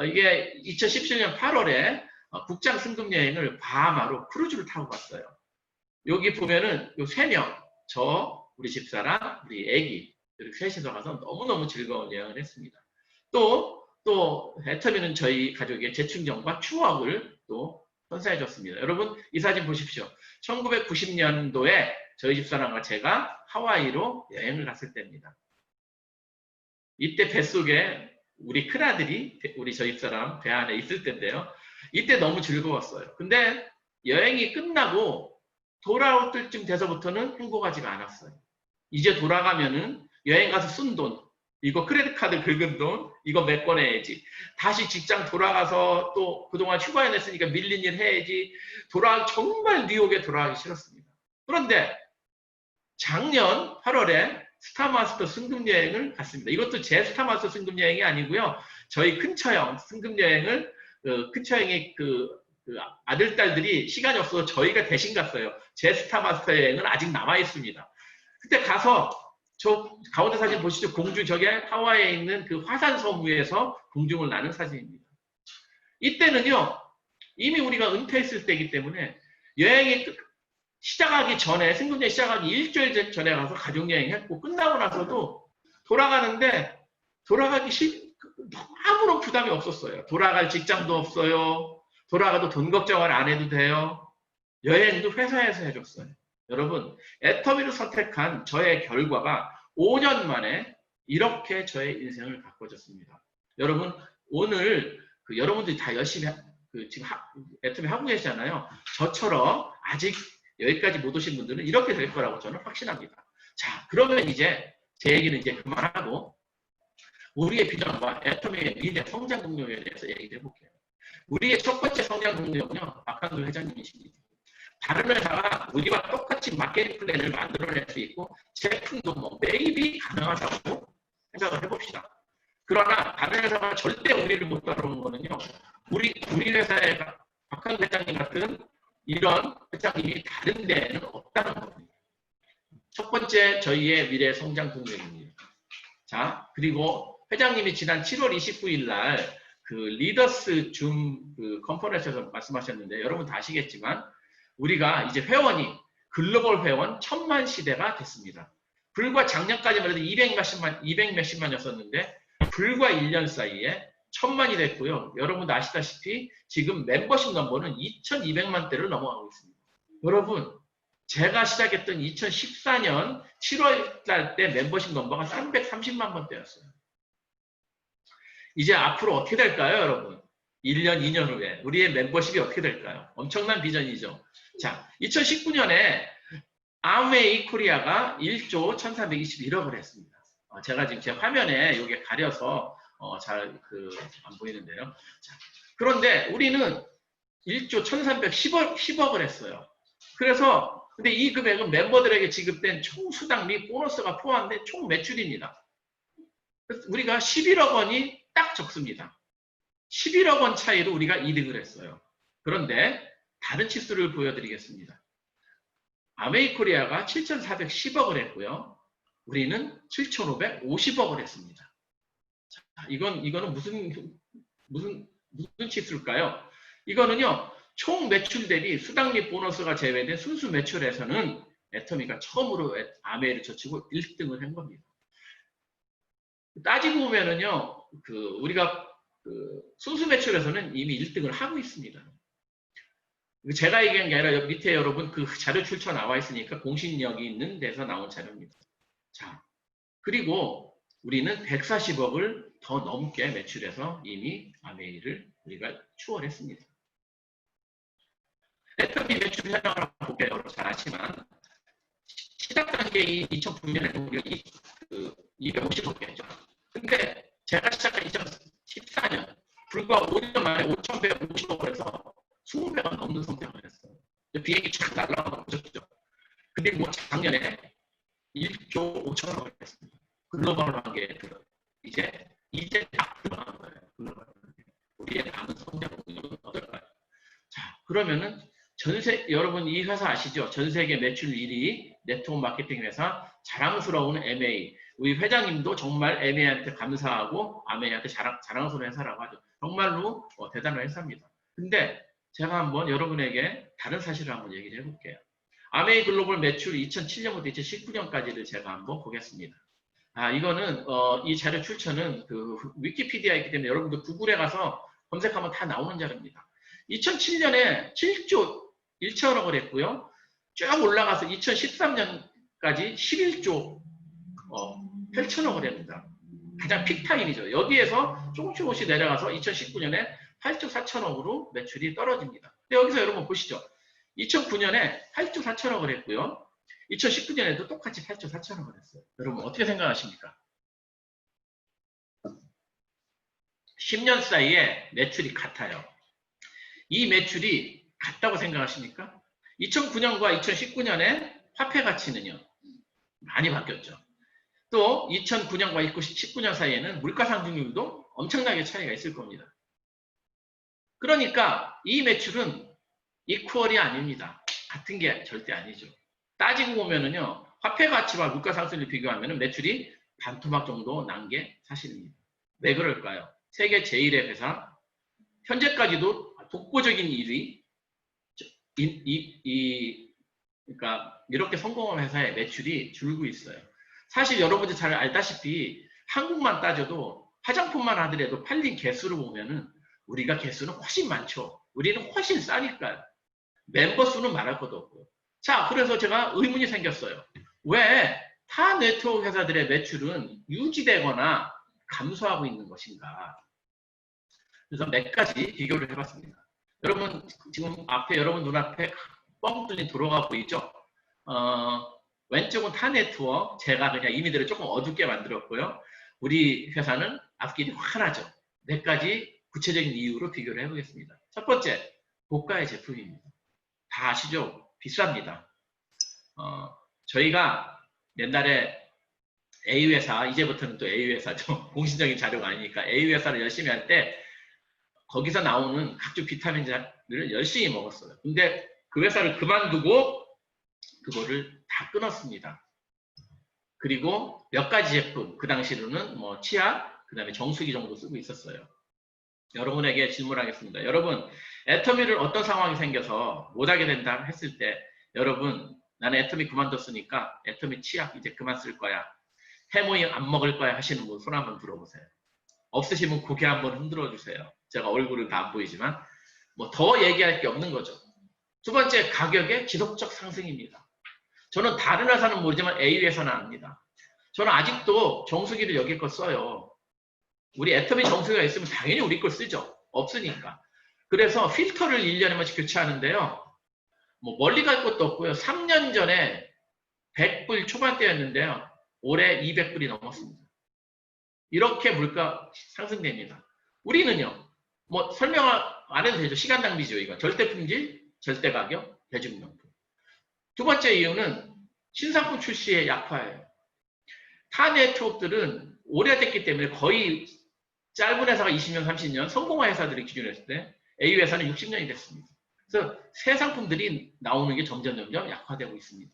이게 2017년 8월에 국장 승급 여행을 바하마로 크루즈를 타고 갔어요. 여기 보면은 요 3명, 우리 집사람, 우리 애기 이렇게 셋이서 가서 너무너무 즐거운 여행을 했습니다. 또 애터미는 저희 가족의 재충전과 추억을 또 선사해줬습니다. 여러분 이 사진 보십시오. 1990년도에 저희 집사람과 제가 하와이로 여행을 갔을 때입니다. 이때 뱃속에 우리 큰아들이 저희 집사람 배 안에 있을 때인데요. 이때 너무 즐거웠어요. 근데 여행이 끝나고 돌아올 때쯤 돼서부터는 행복하지가 않았어요. 이제 돌아가면은 여행 가서 쓴 돈, 이거 크레딧 카드 긁은 돈, 이거 메꿔내야지. 다시 직장 돌아가서 또 그동안 휴가에 냈으니까 밀린 일 해야지. 정말 뉴욕에 돌아가기 싫었습니다. 그런데 작년 8월에 스타마스터 승급여행을 갔습니다. 이것도 제 스타마스터 승급여행이 아니고요. 저희 큰처형 승급여행을, 큰처형의 아들, 딸들이 시간이 없어서 저희가 대신 갔어요. 제 스타마스터 여행은 아직 남아있습니다. 그때 가서, 저 가운데 사진 보시죠. 공주, 저게 하와이에 있는 그 화산섬 위에서 공중을 나는 사진입니다. 이때는요, 이미 우리가 은퇴했을 때이기 때문에 여행이 시작하기 전에, 승급여행 시작하기 일주일 전에 가서 가족여행 했고, 끝나고 나서도 돌아가는데, 아무런 부담이 없었어요. 돌아갈 직장도 없어요. 돌아가도 돈 걱정을 안 해도 돼요. 여행도 회사에서 해줬어요. 여러분, 애터미를 선택한 저의 결과가 5년 만에 이렇게 저의 인생을 바꿔줬습니다. 여러분, 오늘 여러분들이 다 열심히 지금 애터미 하고 계시잖아요. 저처럼 아직 여기까지 못 오신 분들은 이렇게 될 거라고 저는 확신합니다. 자, 그러면 이제 제 얘기는 이제 그만하고 우리의 비전과 애터미의 미래 성장 동력에 대해서 얘기를 해볼게요. 우리의 첫 번째 성장 동력은요, 박한도 회장님이십니다. 다른 회사가 우리와 똑같이 마케팅 플랜을 만들어낼 수 있고 제품도 매입이 가능하다고 생각을 해봅시다. 그러나 다른 회사가 절대 우리를 못 따라오는 거는요, 우리 회사의 박한도 회장님 같은 이런 회장님이 다른 데에는 없다는 겁니다. 첫 번째 저희의 미래 성장 동력입니다. 자, 그리고 회장님이 지난 7월 29일 날 그 리더스 줌 컨퍼런스에서 말씀하셨는데 여러분 다 아시겠지만 우리가 이제 회원이 글로벌 회원 1000만 시대가 됐습니다. 불과 작년까지만 해도 200몇십만이었었는데 불과 1년 사이에 1000만이 됐고요. 여러분도 아시다시피 지금 멤버십 넘버는 2200만 대를 넘어가고 있습니다. 여러분, 제가 시작했던 2014년 7월 달 때 멤버십 넘버가 330만 번대였어요. 이제 앞으로 어떻게 될까요, 여러분? 1년, 2년 후에 우리의 멤버십이 어떻게 될까요? 엄청난 비전이죠. 자, 2019년에 아메이 코리아가 1조 1321억을 했습니다. 제가 지금 제 화면에 여기 가려서 잘 안 보이는데요. 자, 그런데 우리는 1조 1310억을 했어요. 그래서 근데 이 금액은 멤버들에게 지급된 총 수당 및 보너스가 포함된 총 매출입니다. 그래서 우리가 11억 원이 딱 적습니다. 11억 원 차이로 우리가 이득을 했어요. 그런데 다른 치수를 보여드리겠습니다. 아메이 코리아가 7,410억을 했고요. 우리는 7,550억을 했습니다. 자, 이거는 무슨 치수일까요? 이거는요, 총 매출 대비 수당 및 보너스가 제외된 순수 매출에서는 애터미가 처음으로 아메이를 젖히고 1등을 한 겁니다. 따지고 보면은요, 우리가 순수 매출에서는 이미 1등을 하고 있습니다. 제가 얘기한 게 아니라 밑에 여러분 그 자료 출처 나와 있으니까 공신력이 있는 데서 나온 자료입니다. 자, 그리고 우리는 140억을 더 넘게 매출해서 이미 아메이를 우리가 추월했습니다. 애터미 매출 현황을 볼게요. 잘 아시지만 시작 단계인 2009년에는 우리가 250억이었죠. 근데 제가 시작한 2014년 불과 5년 만에 5,150억을 해서 20배가 넘는 성장을 했어요. 비행기 쫙 날아가는 거 보셨죠? 근데 뭐 작년에 1조 5천억을 했습니다. 글로벌하게 이제 딱 들어간 거예요. 글로벌하게. 우리의 남은 성장 동력은 어떨까요? 자, 그러면은 여러분 이 회사 아시죠? 전 세계 매출 1위 네트워크 마케팅 회사 자랑스러운 MA. 우리 회장님도 정말 MA한테 감사하고 아메이한테 자랑스러운 회사라고 하죠. 정말로 대단한 회사입니다. 근데 제가 한번 여러분에게 다른 사실을 한번 얘기를 해볼게요. 아메이 글로벌 매출 2007년부터 2019년까지를 제가 한번 보겠습니다. 이거는 이 자료 출처는 위키피디아이기 때문에 여러분들 구글에 가서 검색하면 다 나오는 자료입니다. 2007년에 7조 1천억을 했고요. 쭉 올라가서 2013년까지 11조 8천억을 합니다. 가장 픽타임이죠. 여기에서 조금씩 내려가서 2019년에 8조 4천억으로 매출이 떨어집니다. 근데 여기서 여러분 보시죠. 2009년에 8조 4천억을 했고요. 2019년에도 똑같이 8조 4천억을 했어요. 여러분 어떻게 생각하십니까? 10년 사이에 매출이 같아요. 이 매출이 같다고 생각하십니까? 2009년과 2019년에 화폐 가치는요. 많이 바뀌었죠. 또 2009년과 2019년 사이에는 물가 상승률도 엄청나게 차이가 있을 겁니다. 그러니까 이 매출은 이퀄이 아닙니다. 같은 게 절대 아니죠. 따지고 보면은요. 화폐 가치와 물가 상승률을 비교하면 매출이 반토막 정도 난 게 사실입니다. 왜 그럴까요? 세계 제1의 회사, 현재까지도 독보적인 1위, 그러니까 이렇게 성공한 회사의 매출이 줄고 있어요. 사실 여러분들 잘 알다시피 한국만 따져도 화장품만 하더라도 팔린 개수를 보면은 우리가 개수는 훨씬 많죠. 우리는 훨씬 싸니까요. 멤버 수는 말할 것도 없고. 자, 그래서 제가 의문이 생겼어요. 왜 타 네트워크 회사들의 매출은 유지되거나 감소하고 있는 것인가? 그래서 몇 가지 비교를 해봤습니다. 여러분 지금 앞에 여러분 눈앞에 뻥 뚫린 도로가 보이죠? 왼쪽은 타 네트워크, 제가 그냥 이미지를 조금 어둡게 만들었고요. 우리 회사는 앞길이 환하죠. 몇 가지 구체적인 이유로 비교를 해보겠습니다. 첫 번째, 고가의 제품입니다. 다 아시죠? 비쌉니다. 저희가 옛날에 A회사, 이제부터는 또 A회사죠. 공신적인 자료가 아니니까 A회사를 열심히 할 때 거기서 나오는 각종 비타민들을 열심히 먹었어요. 근데 그 회사를 그만두고 그거를 다 끊었습니다. 그리고 몇 가지 제품, 그 당시로는 뭐 치약, 그 다음에 정수기 정도 쓰고 있었어요. 여러분에게 질문하겠습니다. 여러분, 애터미를 어떤 상황이 생겨서 못하게 된다 했을 때 여러분, 나는 애터미 그만뒀으니까 애터미 치약 이제 그만 쓸 거야. 해모임 안 먹을 거야 하시는 분 손 한번 들어보세요. 없으시면 고개 한번 흔들어 주세요. 제가 얼굴은 다 안 보이지만 뭐 더 얘기할 게 없는 거죠. 두 번째, 가격의 지속적 상승입니다. 저는 다른 회사는 모르지만 A 회사는 압니다. 저는 아직도 정수기를 여기 거 써요. 우리 애터미 정수기가 있으면 당연히 우리 걸 쓰죠. 없으니까. 그래서 필터를 1년에 한 번씩 교체하는데요. 뭐 멀리 갈 것도 없고요. 3년 전에 100불 초반대였는데요. 올해 200불이 넘었습니다. 이렇게 물가 상승됩니다. 우리는요. 뭐 설명 안 해도 되죠. 시간 낭비죠. 이거 절대 품질, 절대 가격, 대중명품. 두 번째 이유는 신상품 출시의 약화예요. 타 네트워크들은 오래됐기 때문에 거의 짧은 회사가 20년, 30년, 성공한 회사들이 기준으로 했을 때 A 회사는 60년이 됐습니다. 그래서 새 상품들이 나오는 게 점점 약화되고 있습니다.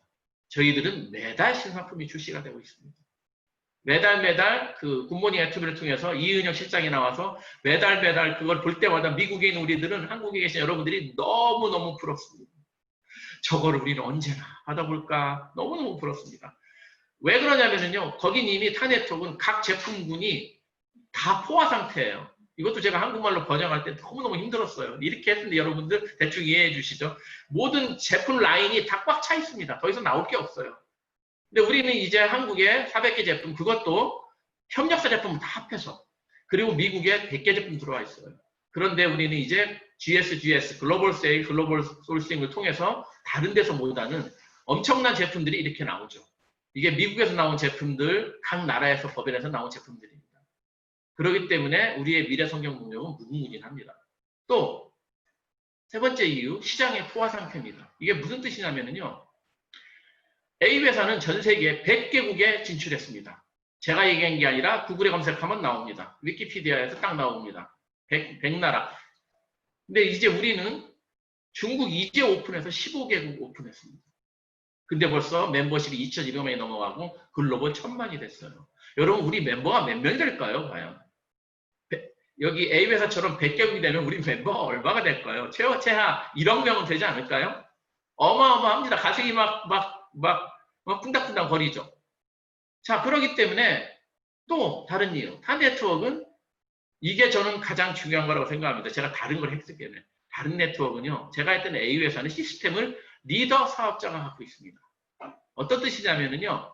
저희들은 매달 신상품이 출시가 되고 있습니다. 매달 그 굿모닝 애터미를 통해서 이은영 실장이 나와서 매달 그걸 볼 때마다 미국에 있는 우리들은 한국에 계신 여러분들이 너무너무 부럽습니다. 저거를 우리는 언제나 받아볼까? 너무너무 부럽습니다. 왜 그러냐면요. 거긴 이미 타 네트워크는 각 제품군이 다 포화 상태예요. 이것도 제가 한국말로 번역할 때 너무너무 힘들었어요. 이렇게 했는데 여러분들 대충 이해해 주시죠. 모든 제품 라인이 다 꽉 차 있습니다. 더 이상 나올 게 없어요. 근데 우리는 이제 한국에 400개 제품, 그것도 협력사 제품 다 합해서, 그리고 미국에 100개 제품 들어와 있어요. 그런데 우리는 이제 GS, 글로벌 세일, 글로벌 소싱을 통해서 다른 데서 못하는 엄청난 제품들이 이렇게 나오죠. 이게 미국에서 나온 제품들, 각 나라에서 법인에서 나온 제품들입니다. 그렇기 때문에 우리의 미래 성장 능력은 무궁무진합니다. 또 세 번째 이유, 시장의 포화 상태입니다. 이게 무슨 뜻이냐면요. A 회사는 전 세계 100개국에 진출했습니다. 제가 얘기한 게 아니라 구글에 검색하면 나옵니다. 위키피디아에서 딱 나옵니다. 100나라. 근데 이제 우리는 중국 이제 오픈해서 15개국 오픈했습니다. 근데 벌써 멤버십이 2,200명이 넘어가고 글로벌 1,000만이 됐어요. 여러분, 우리 멤버가 몇 명이 될까요? 과연? 여기 A 회사처럼 100개국이 되면 우리 멤버가 얼마가 될까요? 최하 1억 명은 되지 않을까요? 어마어마합니다. 가슴이 막 쿵닥쿵닥 거리죠. 자, 그렇기 때문에 또 다른 이유. 타 네트워크는 이게 저는 가장 중요한 거라고 생각합니다. 제가 다른 걸 했기 때문에. 다른 네트워크는요. 제가 했던 A 회사는 시스템을 리더 사업자가 갖고 있습니다. 어떤 뜻이냐면요.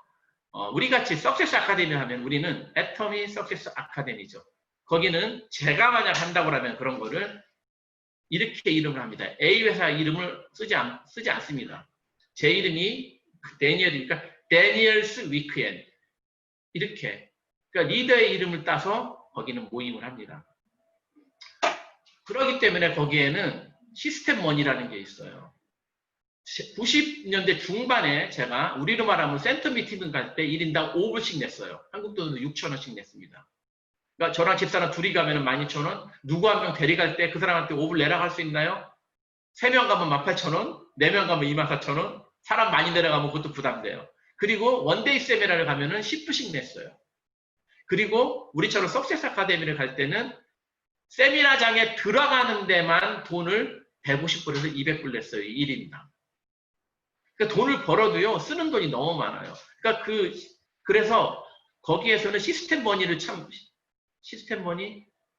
우리 같이 석세스 아카데미 하면 우리는 애터미 석세스 아카데미죠. 거기는 제가 만약 한다고 하면 그런 거를 이렇게 이름을 합니다. A 회사 이름을 쓰지 않습니다. 제 이름이 데니얼이니까 데니얼스 위크엔드 이렇게. 그러니까 리더의 이름을 따서 거기는 모임을 합니다. 그렇기 때문에 거기에는 시스템 원이라는 게 있어요. 90년대 중반에 제가 우리로 말하면 센터 미팅 갈 때 1인당 5불씩 냈어요. 한국 돈으로 6,000원씩 냈습니다. 그러니까 저랑 집사람 둘이 가면 12,000원, 누구 한 명 데리갈 때 그 사람한테 5불 내라 할 수 있나요? 3명 가면 18,000원, 4명 가면 24,000원, 사람 많이 내려가면 그것도 부담돼요. 그리고 원데이 세미나를 가면은 10불씩 냈어요. 그리고 우리처럼 석세스 아카데미를 갈 때는 세미나장에 들어가는 데만 돈을 150불에서 200불 냈어요. 1인당. 그러니까 돈을 벌어도요, 쓰는 돈이 너무 많아요. 그러니까 그래서 거기에서는 시스템 머니를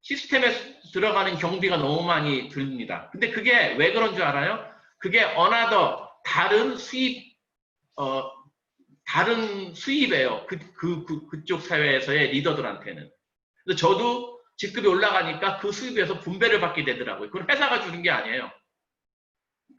시스템에 들어가는 경비가 너무 많이 듭니다. 근데 그게 왜 그런 줄 알아요? 그게 어나더 다른 수입이에요. 그쪽 사회에서의 리더들한테는. 근데 저도 직급이 올라가니까 그 수입에서 분배를 받게 되더라고요. 그건 회사가 주는 게 아니에요.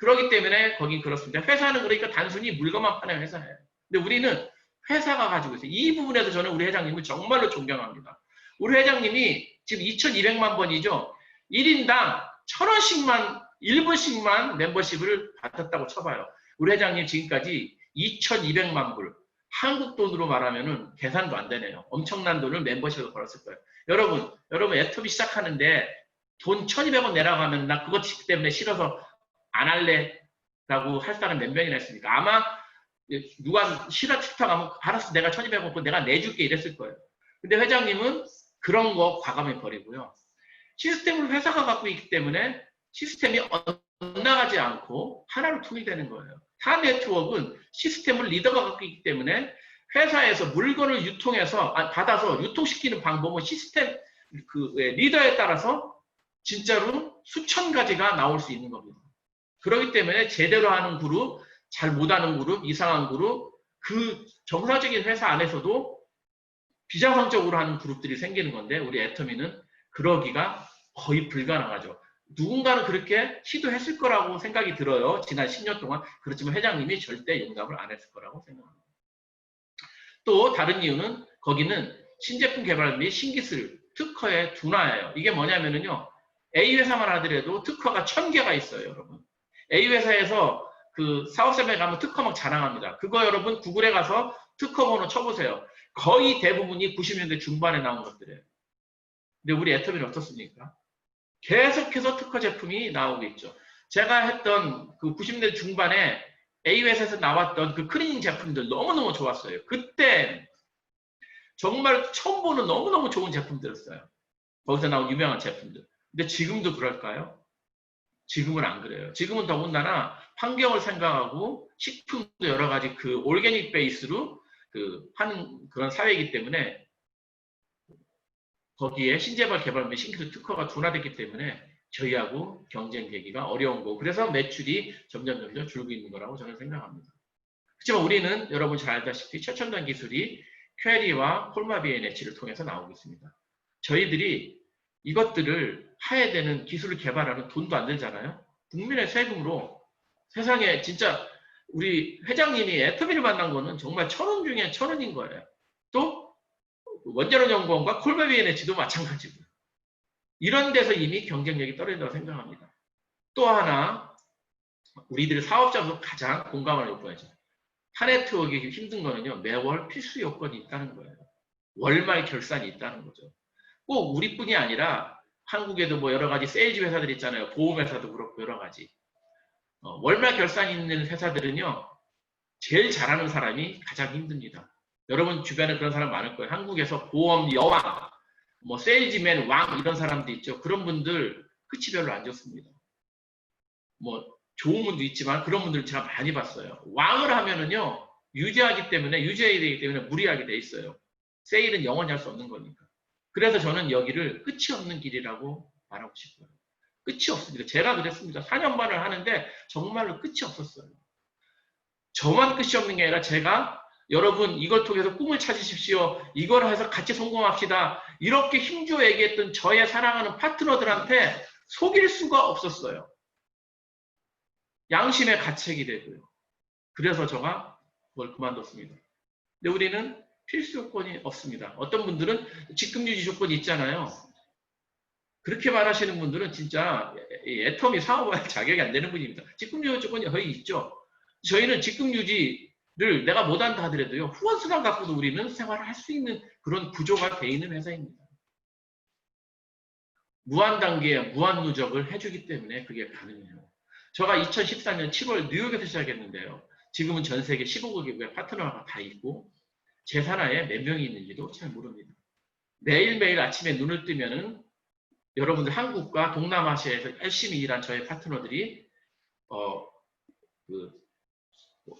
그렇기 때문에 거긴 그렇습니다. 회사는 그러니까 단순히 물건만 파는 회사예요. 근데 우리는 회사가 가지고 있어요. 이 부분에서 저는 우리 회장님을 정말로 존경합니다. 우리 회장님이 지금 2,200만 번이죠. 1인당 1,000원씩만 1분씩만 멤버십을 받았다고 쳐봐요. 우리 회장님 지금까지 2,200만 불. 한국 돈으로 말하면은 계산도 안 되네요. 엄청난 돈을 멤버십으로 벌었을 거예요. 여러분 애터비 시작하는데 돈 1,200원 내라고 하면 나 그것 때문에 싫어서 안 할래 라고 할 사람 몇 명이나 있습니까? 아마 누가 싫다고 하면 알았어 내가 1,200원 내가 내줄게 이랬을 거예요. 근데 회장님은 그런 거 과감히 버리고요. 시스템을 회사가 갖고 있기 때문에 시스템이 엇나가지 않고 하나로 통일되는 거예요. 타 네트워크는 시스템을 리더가 갖고 있기 때문에 회사에서 물건을 받아서 유통시키는 방법은 시스템 리더에 따라서 진짜로 수천 가지가 나올 수 있는 겁니다. 그렇기 때문에 제대로 하는 그룹, 잘 못하는 그룹, 이상한 그룹, 그 정상적인 회사 안에서도 비정상적으로 하는 그룹들이 생기는 건데 우리 애터미는 그러기가 거의 불가능하죠. 누군가는 그렇게 시도했을 거라고 생각이 들어요. 지난 10년 동안. 그렇지만 회장님이 절대 용납을 안 했을 거라고 생각합니다. 또 다른 이유는 거기는 신제품 개발 및 신기술, 특허의 둔화예요. 이게 뭐냐면요. A 회사만 하더라도 특허가 1,000개가 있어요, 여러분. A 회사에서 그 사업센터에 가면 특허 막 자랑합니다. 그거 여러분 구글에 가서 특허 번호 쳐보세요. 거의 대부분이 90년대 중반에 나온 것들이에요. 근데 우리 애터미는 어떻습니까? 계속해서 특허 제품이 나오고 있죠. 제가 했던 그 90년대 중반에 A 회사에서 나왔던 그 클리닝 제품들 너무너무 좋았어요. 그때 정말 처음 보는 너무너무 좋은 제품들이었어요. 거기서 나온 유명한 제품들. 근데 지금도 그럴까요? 지금은 안 그래요. 지금은 더군다나 환경을 생각하고 식품도 여러 가지 그 올게닉 베이스로 하는 그런 사회이기 때문에 거기에 신재발 개발 및 신기술 특허가 둔화됐기 때문에 저희하고 경쟁되기가 어려운 거고 그래서 매출이 점점 줄고 있는 거라고 저는 생각합니다. 그렇지만 우리는 여러분 잘 알다시피 최첨단 기술이 퀘리와 콜마비에네치를 통해서 나오고 있습니다. 저희들이 이것들을 해야 되는 기술을 개발하는 돈도 안 들잖아요. 국민의 세금으로 세상에 진짜 우리 회장님이 애터미를 만난 거는 정말 1,000원 중에 1,000원인 거예요. 또 원자력 연구원과 콜마비에네치도 마찬가지고 이런 데서 이미 경쟁력이 떨어진다고 생각합니다. 또 하나 우리들 사업자도 가장 공감을 요구하죠. 타 네트워크가 힘든 거는요. 매월 필수 요건이 있다는 거예요. 월말 결산이 있다는 거죠. 꼭 우리뿐이 아니라 한국에도 뭐 여러 가지 세일즈 회사들 있잖아요. 보험회사도 그렇고 여러 가지. 월말 결산이 있는 회사들은요. 제일 잘하는 사람이 가장 힘듭니다. 여러분 주변에 그런 사람 많을 거예요. 한국에서 보험 여왕, 뭐 세일즈맨 왕 이런 사람도 있죠. 그런 분들 끝이 별로 안 좋습니다. 뭐 좋은 분도 있지만 그런 분들 제가 많이 봤어요. 왕을 하면은요. 유지해야 되기 때문에 무리하게 돼 있어요. 세일은 영원히 할 수 없는 거니까. 그래서 저는 여기를 끝이 없는 길이라고 말하고 싶어요. 끝이 없습니다. 제가 그랬습니다. 4년 반을 하는데 정말로 끝이 없었어요. 저만 끝이 없는 게 아니라 제가 여러분 이걸 통해서 꿈을 찾으십시오. 이걸 해서 같이 성공합시다. 이렇게 힘주어 얘기했던 저의 사랑하는 파트너들한테 속일 수가 없었어요. 양심의 가책이 되고요. 그래서 제가 그걸 그만뒀습니다. 근데 우리는 필수 요건이 없습니다. 어떤 분들은 직급 유지 조건이 있잖아요. 그렇게 말하시는 분들은 진짜 애터미 사업할 자격이 안 되는 분입니다. 직급 유지 조건이 거의 있죠. 저희는 직급 유지를 내가 못한다 하더라도요. 후원수당 갖고도 우리는 생활을 할 수 있는 그런 구조가 돼 있는 회사입니다. 무한 단계에 무한 누적을 해주기 때문에 그게 가능해요. 제가 2014년 7월 뉴욕에서 시작했는데요. 지금은 전 세계 15개국의 파트너가 다 있고 제 산하에 몇 명이 있는지도 잘 모릅니다. 매일매일 아침에 눈을 뜨면은 여러분들 한국과 동남아시아에서 열심히 일한 저의 파트너들이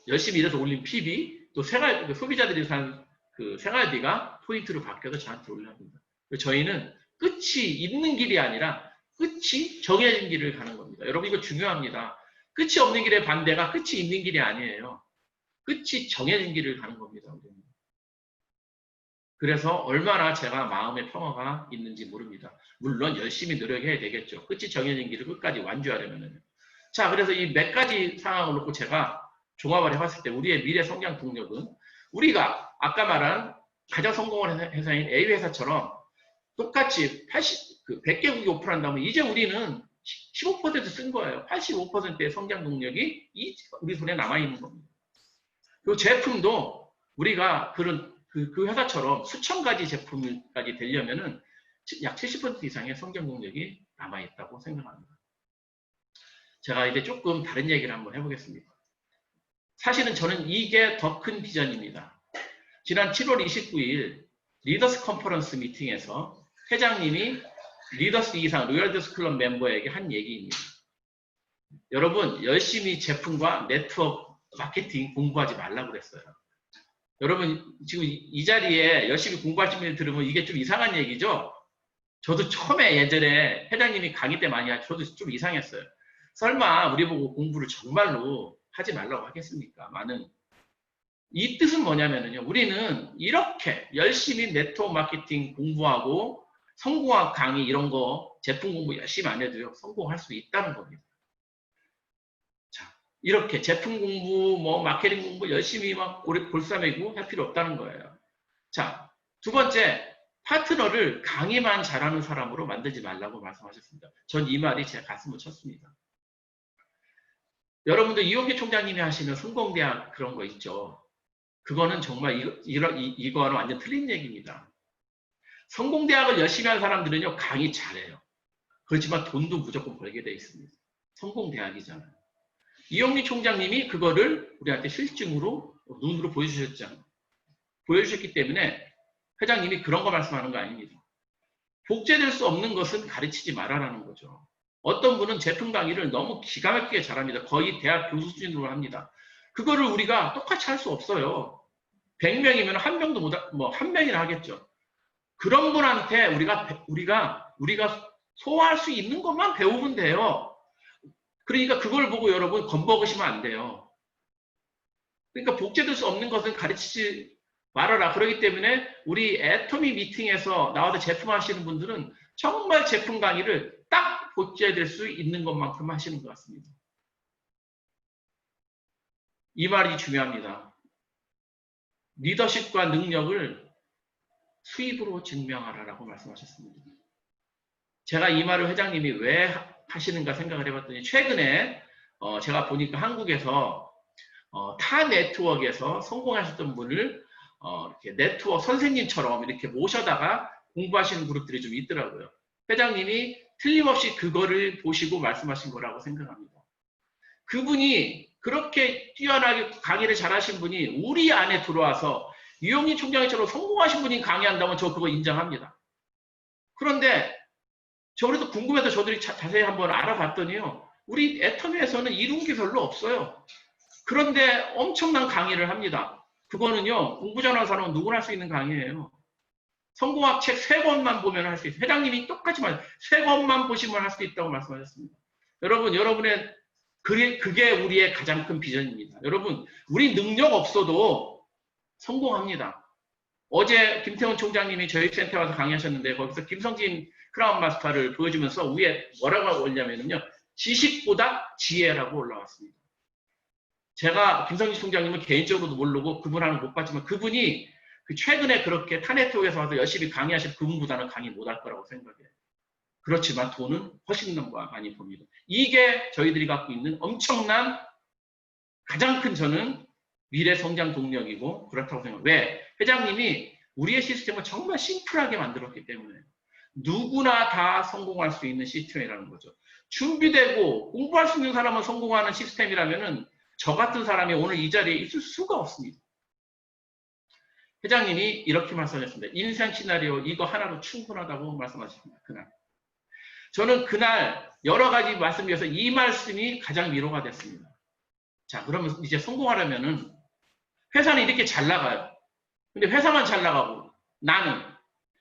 열심히 일해서 올린 PB 또 소비자들이 산 그 생활비가 포인트로 바뀌어서 저한테 올라옵니다. 저희는 끝이 있는 길이 아니라 끝이 정해진 길을 가는 겁니다. 여러분 이거 중요합니다. 끝이 없는 길의 반대가 끝이 있는 길이 아니에요. 끝이 정해진 길을 가는 겁니다. 우리는. 그래서 얼마나 제가 마음의 평화가 있는지 모릅니다. 물론 열심히 노력해야 되겠죠. 끝이 정해진 길을 끝까지 완주하려면요. 자, 그래서 이 몇 가지 상황을 놓고 제가 종합을 해봤을 때 우리의 미래 성장 동력은 우리가 아까 말한 가장 성공한 회사인 A회사처럼 똑같이 100개국이 오픈한다면 이제 우리는 15% 쓴 거예요. 85%의 성장 동력이 우리 손에 남아있는 겁니다. 그 제품도 우리가 그 회사처럼 수천 가지 제품까지 되려면은 약 70% 이상의 성장 동력이 남아있다고 생각합니다. 제가 이제 조금 다른 얘기를 한번 해보겠습니다. 사실은 저는 이게 더 큰 비전입니다. 지난 7월 29일 리더스 컨퍼런스 미팅에서 회장님이 리더스 이상 로열더스 클럽 멤버에게 한 얘기입니다. 여러분 열심히 제품과 네트워크 마케팅 공부하지 말라고 그랬어요. 여러분 지금 이 자리에 열심히 공부하신 분들 들으면 이게 좀 이상한 얘기죠? 저도 처음에 예전에 회장님이 강의 때 많이 하죠. 저도 좀 이상했어요. 설마 우리 보고 공부를 정말로 하지 말라고 하겠습니까? 이 뜻은 뭐냐면요. 우리는 이렇게 열심히 네트워크 마케팅 공부하고 성공학 강의 이런 거 제품 공부 열심히 안 해도요. 성공할 수 있다는 겁니다. 자, 이렇게 제품 공부, 마케팅 공부 열심히 막 골싸매고 할 필요 없다는 거예요. 자, 두 번째, 파트너를 강의만 잘하는 사람으로 만들지 말라고 말씀하셨습니다. 전 이 말이 제 가슴을 쳤습니다. 여러분들 이용기 총장님이 하시는 성공대학 그런 거 있죠. 그거는 정말 이거는 완전 틀린 얘기입니다. 성공대학을 열심히 하는 사람들은요, 강의 잘해요. 그렇지만 돈도 무조건 벌게 돼 있습니다. 성공대학이잖아요. 이용기 총장님이 그거를 우리한테 실증으로, 눈으로 보여주셨잖아요. 보여주셨기 때문에 회장님이 그런 거 말씀하는 거 아닙니다. 복제될 수 없는 것은 가르치지 말아라는 거죠. 어떤 분은 제품 강의를 너무 기가 막히게 잘합니다. 거의 대학 교수 수준으로 합니다. 그거를 우리가 똑같이 할 수 없어요. 100명이면 한 명도 한 명이나 하겠죠. 그런 분한테 우리가 소화할 수 있는 것만 배우면 돼요. 그러니까 그걸 보고 여러분 겁먹으시면 안 돼요. 그러니까 복제될 수 없는 것은 가르치지 말아라. 그렇기 때문에 우리 애터미 미팅에서 나와서 제품 하시는 분들은 정말 제품 강의를 딱 복제될 수 있는 것만큼 하시는 것 같습니다. 이 말이 중요합니다. 리더십과 능력을 수입으로 증명하라라고 말씀하셨습니다. 제가 이 말을 회장님이 왜 하시는가 생각을 해봤더니 최근에 제가 보니까 한국에서 타 네트워크에서 성공하셨던 분을 이렇게 네트워크 선생님처럼 이렇게 모셔다가 공부하시는 그룹들이 좀 있더라고요. 회장님이 틀림없이 그거를 보시고 말씀하신 거라고 생각합니다. 그분이 그렇게 뛰어나게 강의를 잘하신 분이 우리 안에 들어와서 이용기 총장님처럼 성공하신 분이 강의한다면 저 그거 인정합니다. 그런데 저 그래도 궁금해서 저들이 자세히 한번 알아봤더니요. 우리 애터미에서는 이룬 게 별로 없어요. 그런데 엄청난 강의를 합니다. 그거는요. 공부 잘하는 사람은 누구나 할 수 있는 강의예요. 성공학 책 3권만 보면 할 수 있어요. 회장님이 똑같이 3권만 보시면 할 수 있다고 말씀하셨습니다. 여러분, 여러분의 그게 우리의 가장 큰 비전입니다. 여러분, 우리 능력 없어도 성공합니다. 어제 김태훈 총장님이 저희 센터에 와서 강의하셨는데 거기서 김성진 크라운 마스터를 보여주면서 위에 뭐라고 올렸냐면요. 지식보다 지혜라고 올라왔습니다. 제가 김성진 총장님을 개인적으로도 모르고 그분하고 못 봤지만 그분이 최근에 그렇게 타네트워크에서 와서 열심히 강의하신 그분보다는 강의 못할 거라고 생각해요. 그렇지만 돈은 훨씬 더 많이 봅니다. 이게 저희들이 갖고 있는 엄청난 가장 큰 저는 미래 성장 동력이고 그렇다고 생각해요. 왜? 회장님이 우리의 시스템을 정말 심플하게 만들었기 때문에 누구나 다 성공할 수 있는 시스템이라는 거죠. 준비되고 공부할 수 있는 사람은 성공하는 시스템이라면은 저 같은 사람이 오늘 이 자리에 있을 수가 없습니다. 회장님이 이렇게 말씀하셨습니다. 인생 시나리오 이거 하나로 충분하다고 말씀하셨습니다. 그날. 저는 그날 여러 가지 말씀 위해서 이 말씀이 가장 위로가 됐습니다. 자, 그러면 이제 성공하려면은 회사는 이렇게 잘 나가요. 근데 회사만 잘 나가고 나는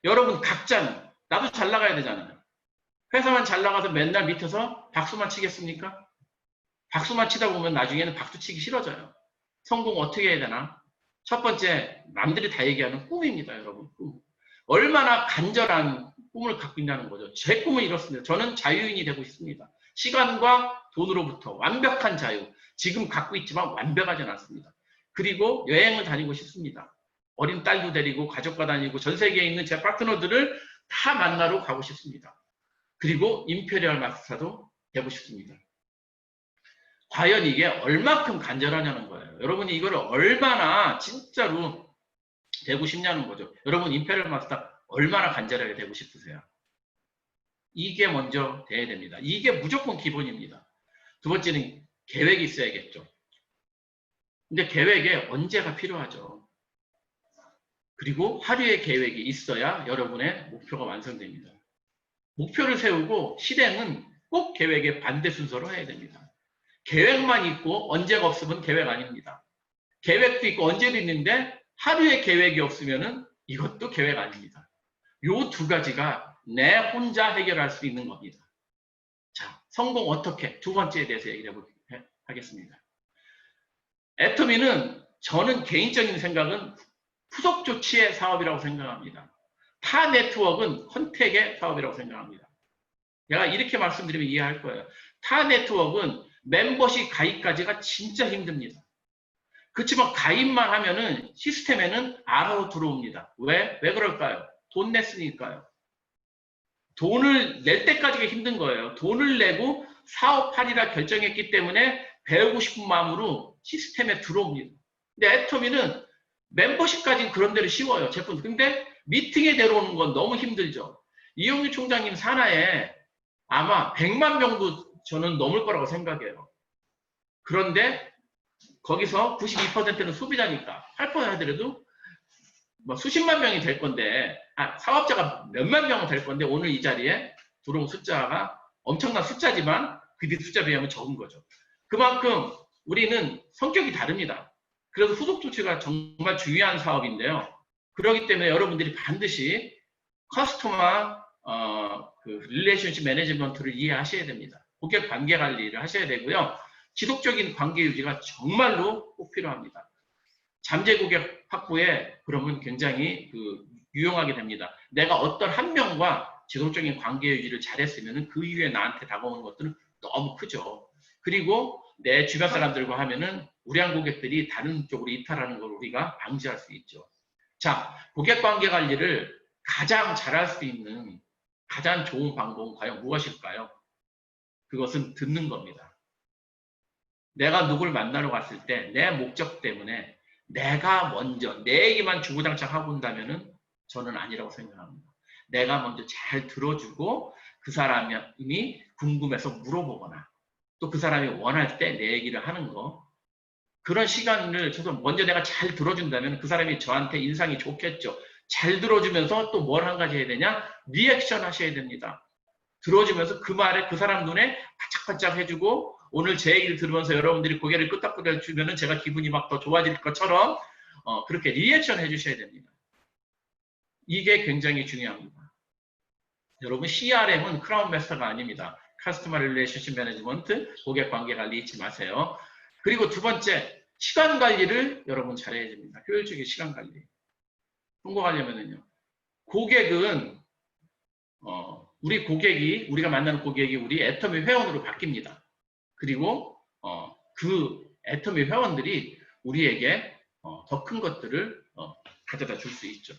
여러분 각자는 나도 잘 나가야 되잖아요. 회사만 잘 나가서 맨날 밑에서 박수만 치겠습니까? 박수만 치다 보면 나중에는 박수 치기 싫어져요. 성공 어떻게 해야 되나? 첫 번째, 남들이 다 얘기하는 꿈입니다, 여러분. 꿈. 얼마나 간절한 꿈을 갖고 있냐는 거죠. 제 꿈은 이렇습니다. 저는 자유인이 되고 싶습니다. 시간과 돈으로부터 완벽한 자유. 지금 갖고 있지만 완벽하진 않습니다. 그리고 여행을 다니고 싶습니다. 어린 딸도 데리고 가족과 다니고 전 세계에 있는 제 파트너들을 다 만나러 가고 싶습니다. 그리고 임페리얼 마스터도 되고 싶습니다. 과연 이게 얼마큼 간절하냐는 거예요. 여러분이 이걸 얼마나 진짜로 되고 싶냐는 거죠. 여러분 임페리얼 마스터 얼마나 간절하게 되고 싶으세요? 이게 먼저 돼야 됩니다. 이게 무조건 기본입니다. 두 번째는 계획이 있어야겠죠. 근데 계획에 언제가 필요하죠. 그리고 하루의 계획이 있어야 여러분의 목표가 완성됩니다. 목표를 세우고 실행은 꼭 계획의 반대 순서로 해야 됩니다. 계획만 있고 언제가 없으면 계획 아닙니다. 계획도 있고 언제도 있는데 하루의 계획이 없으면은 이것도 계획 아닙니다. 요 두 가지가 내 혼자 해결할 수 있는 겁니다. 자, 성공 어떻게? 두 번째에 대해서 얘기를 하겠습니다. 애터미는 저는 개인적인 생각은 후속 조치의 사업이라고 생각합니다. 타 네트워크는 컨택의 사업이라고 생각합니다. 제가 이렇게 말씀드리면 이해할 거예요. 타 네트워크는 멤버십 가입까지가 진짜 힘듭니다. 그렇지만 가입만 하면은 시스템에는 알아서 들어옵니다. 왜? 왜 그럴까요? 돈 냈으니까요. 돈을 낼 때까지가 힘든 거예요. 돈을 내고 사업하리라 결정했기 때문에 배우고 싶은 마음으로 시스템에 들어옵니다. 근데 애터미는 멤버십까지는 그런 대로 쉬워요. 제품. 근데 미팅에 데려오는 건 너무 힘들죠. 이용규 총장님 산하에 아마 100만 명도 저는 넘을 거라고 생각해요. 그런데 거기서 92%는 소비자니까 8% 하더라도 뭐 수십만 명이 될 건데 사업자가 몇만 명은 될 건데 오늘 이 자리에 들어온 숫자가 엄청난 숫자지만 그 숫자에 비하면 적은 거죠. 그만큼 우리는 성격이 다릅니다. 그래서 후속 조치가 정말 중요한 사업인데요. 그렇기 때문에 여러분들이 반드시 커스터머 릴레이션십 매니지먼트를 이해하셔야 됩니다. 고객 관계 관리를 하셔야 되고요. 지속적인 관계 유지가 정말로 꼭 필요합니다. 잠재 고객 확보에 그러면 굉장히 유용하게 됩니다. 내가 어떤 한 명과 지속적인 관계 유지를 잘했으면 그 이후에 나한테 다가오는 것들은 너무 크죠. 그리고 내 주변 사람들과 하면은 우량 고객들이 다른 쪽으로 이탈하는 걸 우리가 방지할 수 있죠. 자, 고객 관계 관리를 가장 잘할 수 있는 가장 좋은 방법은 과연 무엇일까요? 그것은 듣는 겁니다. 내가 누굴 만나러 갔을 때 내 목적 때문에 내가 먼저 내 얘기만 주구장창 하고 온다면은 저는 아니라고 생각합니다. 내가 먼저 잘 들어주고 그 사람이 궁금해서 물어보거나 또 그 사람이 원할 때 내 얘기를 하는 거 그런 시간을 저도 먼저 내가 잘 들어준다면 그 사람이 저한테 인상이 좋겠죠. 잘 들어주면서 또 뭘 한 가지 해야 되냐? 리액션 하셔야 됩니다. 들어주면서 그 말에 그 사람 눈에 반짝반짝 해주고 오늘 제 얘기를 들으면서 여러분들이 고개를 끄덕끄덕 주면은 제가 기분이 막 더 좋아질 것처럼 그렇게 리액션 해주셔야 됩니다. 이게 굉장히 중요합니다. 여러분 CRM은 크라운 마스터가 아닙니다. 커스터머 릴레이션십 매니지먼트, 고객 관계 관리 잊지 마세요. 그리고 두 번째, 시간 관리를 여러분 잘해야 됩니다. 효율적인 시간 관리. 성공하려면은요. 고객은 우리가 만나는 고객이 우리 애터미 회원으로 바뀝니다. 그리고 그 애터미 회원들이 우리에게 더 큰 것들을 가져다 줄 수 있죠.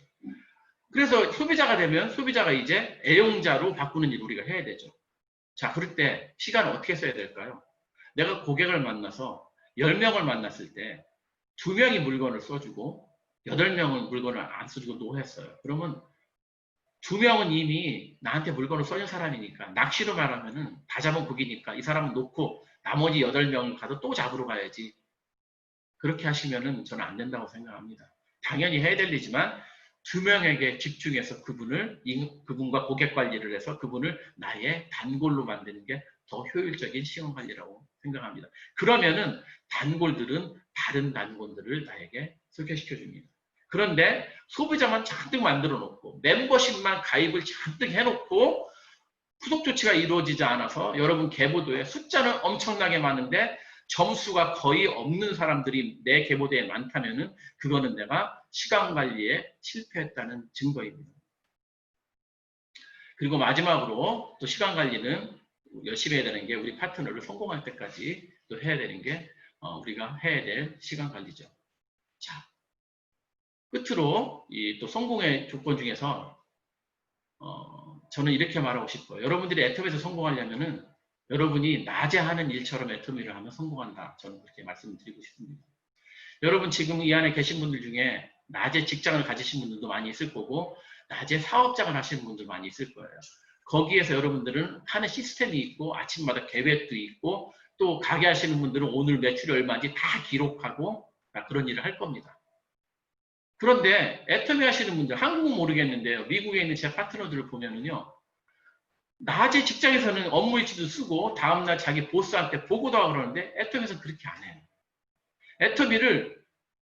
그래서 소비자가 되면 소비자가 이제 애용자로 바꾸는 일을 우리가 해야 되죠. 자, 그럴 때 시간을 어떻게 써야 될까요? 내가 고객을 만나서 10명을 만났을 때 2명이 물건을 써주고 8명은 물건을 안 써주고 노했어요. 그러면 2명은 이미 나한테 물건을 써준 사람이니까, 낚시로 말하면은 다 잡은 고기니까 이 사람은 놓고 나머지 8명을 가서 또 잡으러 가야지. 그렇게 하시면은 저는 안 된다고 생각합니다. 당연히 해야 될 일이지만 2명에게 집중해서 그분과 고객 관리를 해서 그분을 나의 단골로 만드는 게 더 효율적인 시간 관리라고 생각합니다. 그러면은 단골들은 다른 단골들을 나에게 소개시켜 줍니다. 그런데 소비자만 잔뜩 만들어 놓고 멤버십만 가입을 잔뜩 해놓고 후속 조치가 이루어지지 않아서 여러분 계보도에 숫자는 엄청나게 많은데 점수가 거의 없는 사람들이 내 계보도에 많다면은 그거는 내가 시간 관리에 실패했다는 증거입니다. 그리고 마지막으로 또 시간 관리는 열심히 해야 되는 게 우리 파트너를 성공할 때까지 또 해야 되는 게 우리가 해야 될 시간 관리죠. 자, 끝으로 이 또 성공의 조건 중에서 저는 이렇게 말하고 싶어요. 여러분들이 애터미에서 성공하려면은 여러분이 낮에 하는 일처럼 애터미를 하면 성공한다. 저는 그렇게 말씀드리고 싶습니다. 여러분 지금 이 안에 계신 분들 중에 낮에 직장을 가지신 분들도 많이 있을 거고 낮에 사업장을 하시는 분들 많이 있을 거예요. 거기에서 여러분들은 하는 시스템이 있고 아침마다 계획도 있고 또 가게 하시는 분들은 오늘 매출이 얼마인지 다 기록하고 그런 일을 할 겁니다. 그런데 애터미 하시는 분들, 한국은 모르겠는데요. 미국에 있는 제 파트너들을 보면은요. 낮에 직장에서는 업무 일지도 쓰고 다음날 자기 보스한테 보고도 하고 그러는데 애터미에서는 그렇게 안 해요. 애터미를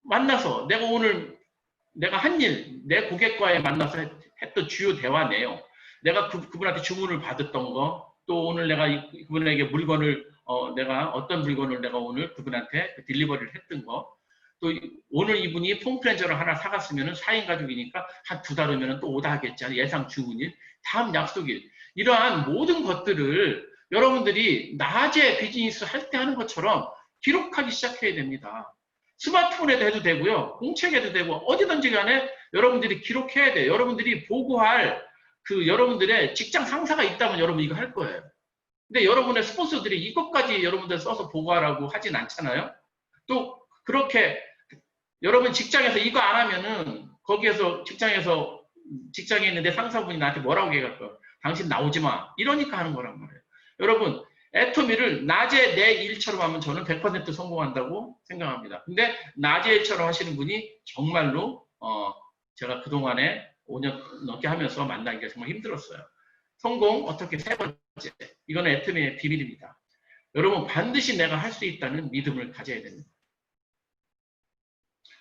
만나서 내가 한 일, 내 고객과의 만나서 했던 주요 대화 내용, 내가 그분한테 주문을 받았던 거, 또 오늘 내가 그분에게 물건을 내가 어떤 물건을 내가 오늘 그분한테 딜리버리를 했던 거, 또 오늘 이분이 폼클렌저를 하나 사갔으면 4인 가족이니까 한 2달 후면 또 오다 하겠지. 예상 주문일, 다음 약속일, 이러한 모든 것들을 여러분들이 낮에 비즈니스 할 때 하는 것처럼 기록하기 시작해야 됩니다. 스마트폰에도 해도 되고요. 공책에도 되고 어디든지 간에 여러분들이 기록해야 돼요. 여러분들이 보고할 여러분들의 직장 상사가 있다면 여러분 이거 할 거예요. 근데 여러분의 스폰서들이 이것까지 여러분들 써서 보고하라고 하진 않잖아요. 또 그렇게 여러분 직장에서 이거 안 하면은 거기에서 직장에 있는데 상사분이 나한테 뭐라고 얘기할 거예요? 당신 나오지 마. 이러니까 하는 거란 말이에요. 여러분 애터미를 낮에 내 일처럼 하면 저는 100% 성공한다고 생각합니다. 근데 낮에 일처럼 하시는 분이 정말로 제가 그동안에 5년 넘게 하면서 만나기가 정말 힘들었어요. 성공 어떻게 세 번째, 이거는 애터미의 비밀입니다. 여러분 반드시 내가 할 수 있다는 믿음을 가져야 됩니다.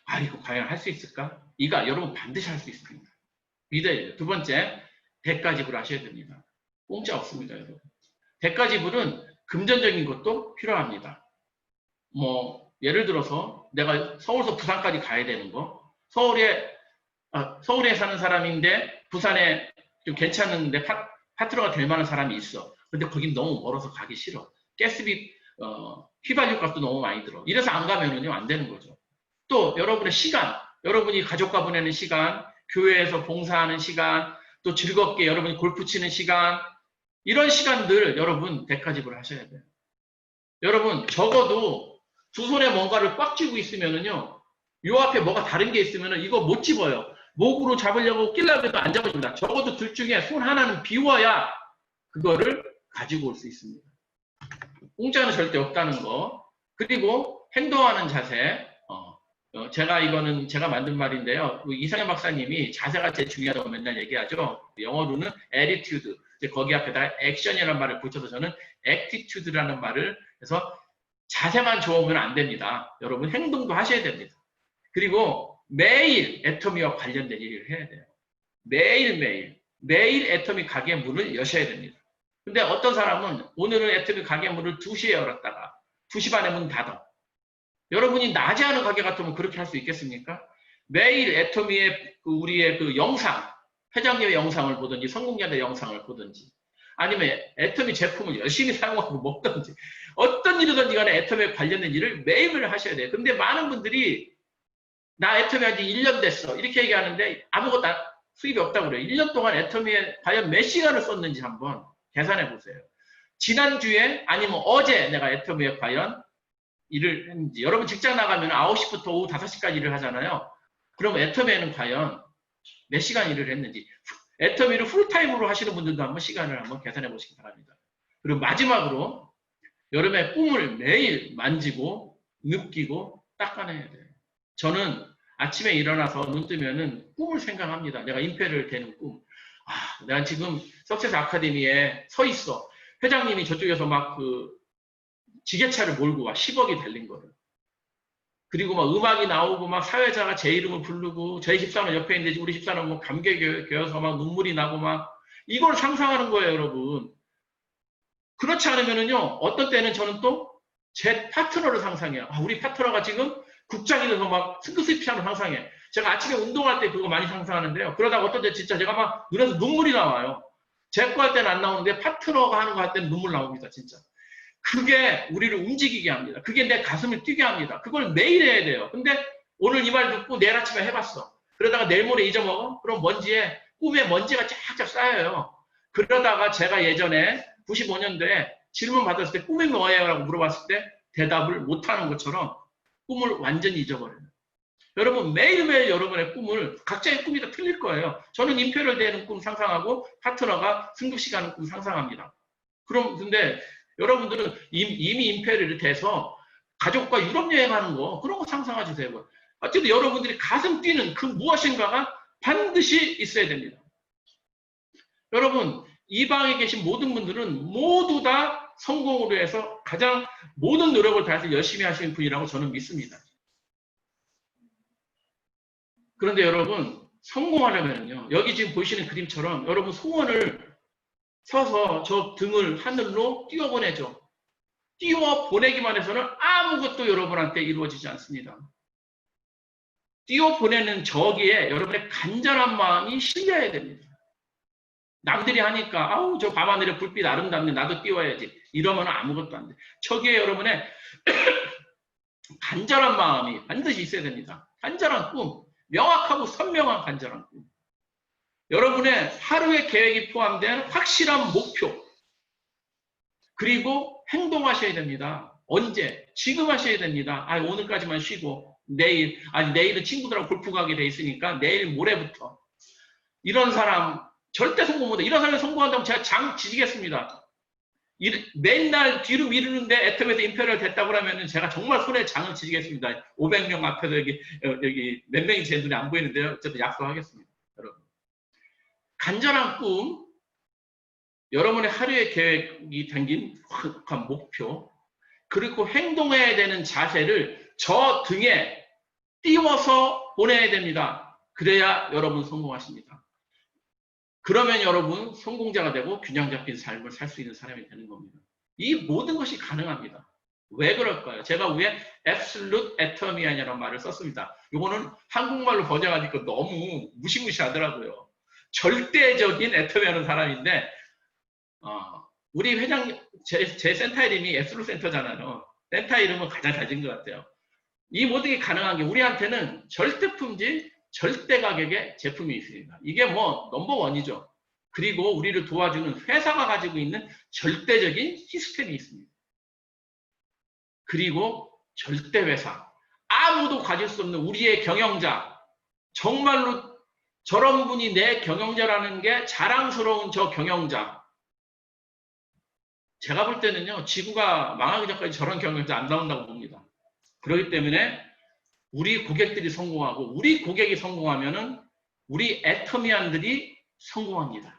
아, 이거 과연 할 수 있을까? 여러분 반드시 할 수 있습니다. 믿어야 돼요. 두 번째, 대가지불 하셔야 됩니다. 공짜 없습니다, 여러분. 대가지불은 금전적인 것도 필요합니다. 예를 들어서 내가 서울에서 부산까지 가야 되는 거, 서울에 사는 사람인데 부산에 좀 괜찮은데 파트너가 될 만한 사람이 있어. 근데 거긴 너무 멀어서 가기 싫어. 가스비, 휘발유 값도 너무 많이 들어. 이래서 안 가면은요, 안 되는 거죠. 또 여러분의 시간, 여러분이 가족과 보내는 시간, 교회에서 봉사하는 시간, 또 즐겁게 여러분이 골프 치는 시간, 이런 시간들 여러분 대가지불 하셔야 돼요. 여러분 적어도 두 손에 뭔가를 꽉 쥐고 있으면은요, 요 앞에 뭐가 다른 게 있으면은 이거 못 집어요. 목으로 잡으려고 끼려고 해도 안 잡아줍니다. 적어도 둘 중에 손 하나는 비워야 그거를 가지고 올 수 있습니다. 공짜는 절대 없다는 거. 그리고 행동하는 자세. 이거는 제가 만든 말인데요. 이상현 박사님이 자세가 제일 중요하다고 맨날 얘기하죠. 영어로는 attitude. 거기 앞에다 action이라는 말을 붙여서 저는 attitude라는 말을 해서 자세만 좋으면 안 됩니다. 여러분 행동도 하셔야 됩니다. 그리고 매일 애터미와 관련된 일을 해야 돼요. 매일 애터미 가게 문을 여셔야 됩니다. 근데 어떤 사람은 오늘은 애터미 가게 문을 2시에 열었다가 2시 반에 문 닫아. 여러분이 낮에 하는 가게 같으면 그렇게 할 수 있겠습니까? 매일 애터미의 우리의 그 영상, 회장님의 영상을 보든지 성공자의 영상을 보든지 아니면 애터미 제품을 열심히 사용하고 먹든지 어떤 일이든지 간에 애터미에 관련된 일을 매일매일 하셔야 돼요. 근데 많은 분들이 나 애터미 한지 1년 됐어 이렇게 얘기하는데 아무것도 수입이 없다고 그래요. 1년 동안 애터미에 과연 몇 시간을 썼는지 한번 계산해 보세요. 지난주에 아니면 어제 내가 애터미에 과연 일을 했는지. 여러분 직장 나가면 9시부터 오후 5시까지 일을 하잖아요. 그럼 애터미에는 과연 몇 시간 일을 했는지. 애터미를 풀타임으로 하시는 분들도 한번 시간을 한번 계산해 보시기 바랍니다. 그리고 마지막으로 여러분의 꿈을 매일 만지고 느끼고 닦아내야 돼요. 저는 아침에 일어나서 눈 뜨면은 꿈을 생각합니다. 내가 임페리얼 되는 꿈. 내가 지금 석세스 아카데미에 서 있어. 회장님이 저쪽에서 막 지게차를 몰고 와. 10억이 달린 거를. 그리고 막 음악이 나오고 막 사회자가 제 이름을 부르고 저희 집사람 옆에 있는데 우리 집사람 뭐 감격에 겨워서 막 눈물이 나고 막 이걸 상상하는 거예요, 여러분. 그렇지 않으면은요, 어떤 때는 저는 또 제 파트너를 상상해요. 우리 파트너가 지금 국장이 돼서 막 승급스피하는 상상해. 제가 아침에 운동할 때 그거 많이 상상하는데요. 그러다가 어떤 때 진짜 제가 막 눈에서 눈물이 나와요. 제 거 할 때는 안 나오는데 파트너가 하는 거 할 때는 눈물 나옵니다, 진짜. 그게 우리를 움직이게 합니다. 그게 내 가슴을 뛰게 합니다. 그걸 매일 해야 돼요. 근데 오늘 이 말 듣고 내일 아침에 해봤어. 그러다가 내일 모레 잊어먹어? 그럼 꿈에 먼지가 쫙쫙 쌓여요. 그러다가 제가 예전에 95년도에 질문 받았을 때 꿈이 뭐예요? 라고 물어봤을 때 대답을 못하는 것처럼 꿈을 완전히 잊어버려요. 여러분 매일매일 여러분의 꿈을 각자의 꿈이 다 틀릴 거예요. 저는 임페리얼 되는 꿈 상상하고 파트너가 승급시 가는 꿈 상상합니다. 근데 여러분들은 이미 임페리얼이 돼서 가족과 유럽 여행하는 거 그런 거 상상해 주세요. 어쨌든 여러분들이 가슴 뛰는 그 무엇인가가 반드시 있어야 됩니다. 여러분 이 방에 계신 모든 분들은 모두 다 성공으로 해서 가장 모든 노력을 다해서 열심히 하시는 분이라고 저는 믿습니다. 그런데 여러분 성공하려면요, 여기 지금 보이시는 그림처럼 여러분 소원을 서서 저 등을 하늘로 띄워보내죠. 띄워보내기만 해서는 아무것도 여러분한테 이루어지지 않습니다. 띄워보내는 저기에 여러분의 간절한 마음이 실려야 됩니다. 남들이 하니까 아우 저 밤하늘에 불빛 아름답네 나도 띄워야지 이러면 아무것도 안 돼. 저기에 여러분의 간절한 마음이 반드시 있어야 됩니다. 간절한 꿈, 명확하고 선명한 간절한 꿈. 여러분의 하루의 계획이 포함된 확실한 목표, 그리고 행동하셔야 됩니다. 언제? 지금 하셔야 됩니다. 오늘까지만 쉬고 내일은 친구들하고 골프 가게 돼 있으니까 내일 모레부터. 이런 사람 절대 성공 못해. 이런 사람이 성공한다면 제가 장 지지겠습니다. 맨날 뒤로 미루는데 애터미에서 임페리얼 됐다고 하면 제가 정말 손에 장을 지지겠습니다. 500명 앞에서 여기 몇 명이 제 눈에 안 보이는데요. 어쨌든 약속하겠습니다. 여러분. 간절한 꿈, 여러분의 하루의 계획이 담긴 확한 목표, 그리고 행동해야 되는 자세를 저 등에 띄워서 보내야 됩니다. 그래야 여러분 성공하십니다. 그러면 여러분 성공자가 되고 균형 잡힌 삶을 살 수 있는 사람이 되는 겁니다. 이 모든 것이 가능합니다. 왜 그럴까요? 제가 위에 absolute atomi라는 말을 썼습니다. 이거는 한국말로 번역하니까 너무 무시무시하더라고요. 절대적인 애터미하는 사람인데 우리 회장님 제 센터 이름이 앱솔루트 센터잖아요. 센터 이름은 가장 잘 지은 것 같아요. 이 모든 게 가능한 게 우리한테는 절대 품질, 절대 가격의 제품이 있습니다. 이게 뭐 넘버원이죠. 그리고 우리를 도와주는 회사가 가지고 있는 절대적인 시스템이 있습니다. 그리고 절대 회사, 아무도 가질 수 없는 우리의 경영자, 정말로 저런 분이 내 경영자라는 게 자랑스러운 저 경영자. 제가 볼 때는요, 지구가 망하기 전까지 저런 경영자 안 나온다고 봅니다. 그렇기 때문에 우리 고객들이 성공하고 우리 고객이 성공하면은 우리 애터미안들이 성공합니다.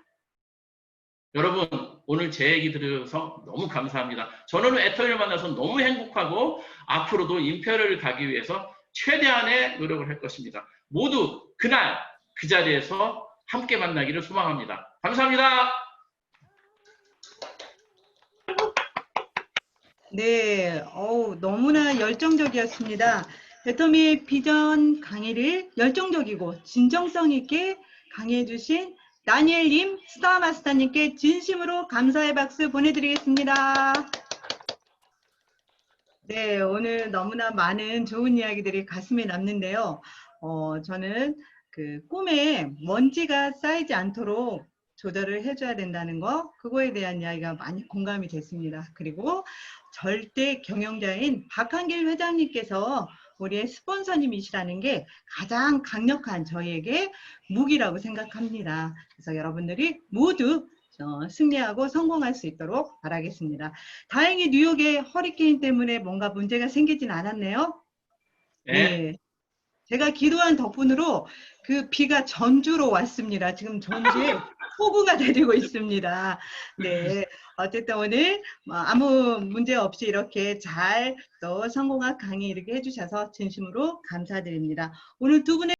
여러분 오늘 제 얘기 들으셔서 너무 감사합니다. 저는 애터미를 만나서 너무 행복하고 앞으로도 임페리얼을 가기 위해서 최대한의 노력을 할 것입니다. 모두 그날 그 자리에서 함께 만나기를 소망합니다. 감사합니다. 네, 너무나 열정적이었습니다. 배터미의 비전 강의를 열정적이고 진정성 있게 강의해 주신 다니엘님, 스타마스터님께 진심으로 감사의 박수 보내드리겠습니다. 네, 오늘 너무나 많은 좋은 이야기들이 가슴에 남는데요. 저는 그 꿈에 먼지가 쌓이지 않도록 조절을 해줘야 된다는 거, 그거에 대한 이야기가 많이 공감이 됐습니다. 그리고 절대 경영자인 박한길 회장님께서 우리의 스폰서님이시라는 게 가장 강력한 저희에게 무기라고 생각합니다. 그래서 여러분들이 모두 승리하고 성공할 수 있도록 바라겠습니다. 다행히 뉴욕에 허리케인 때문에 뭔가 문제가 생기진 않았네요. 네. 제가 기도한 덕분으로 그 비가 전주로 왔습니다. 지금 전주에 폭우가 내리고 있습니다. 네. 어쨌든 오늘 아무 문제 없이 이렇게 잘 또 성공학 강의 이렇게 해주셔서 진심으로 감사드립니다. 오늘 두 분의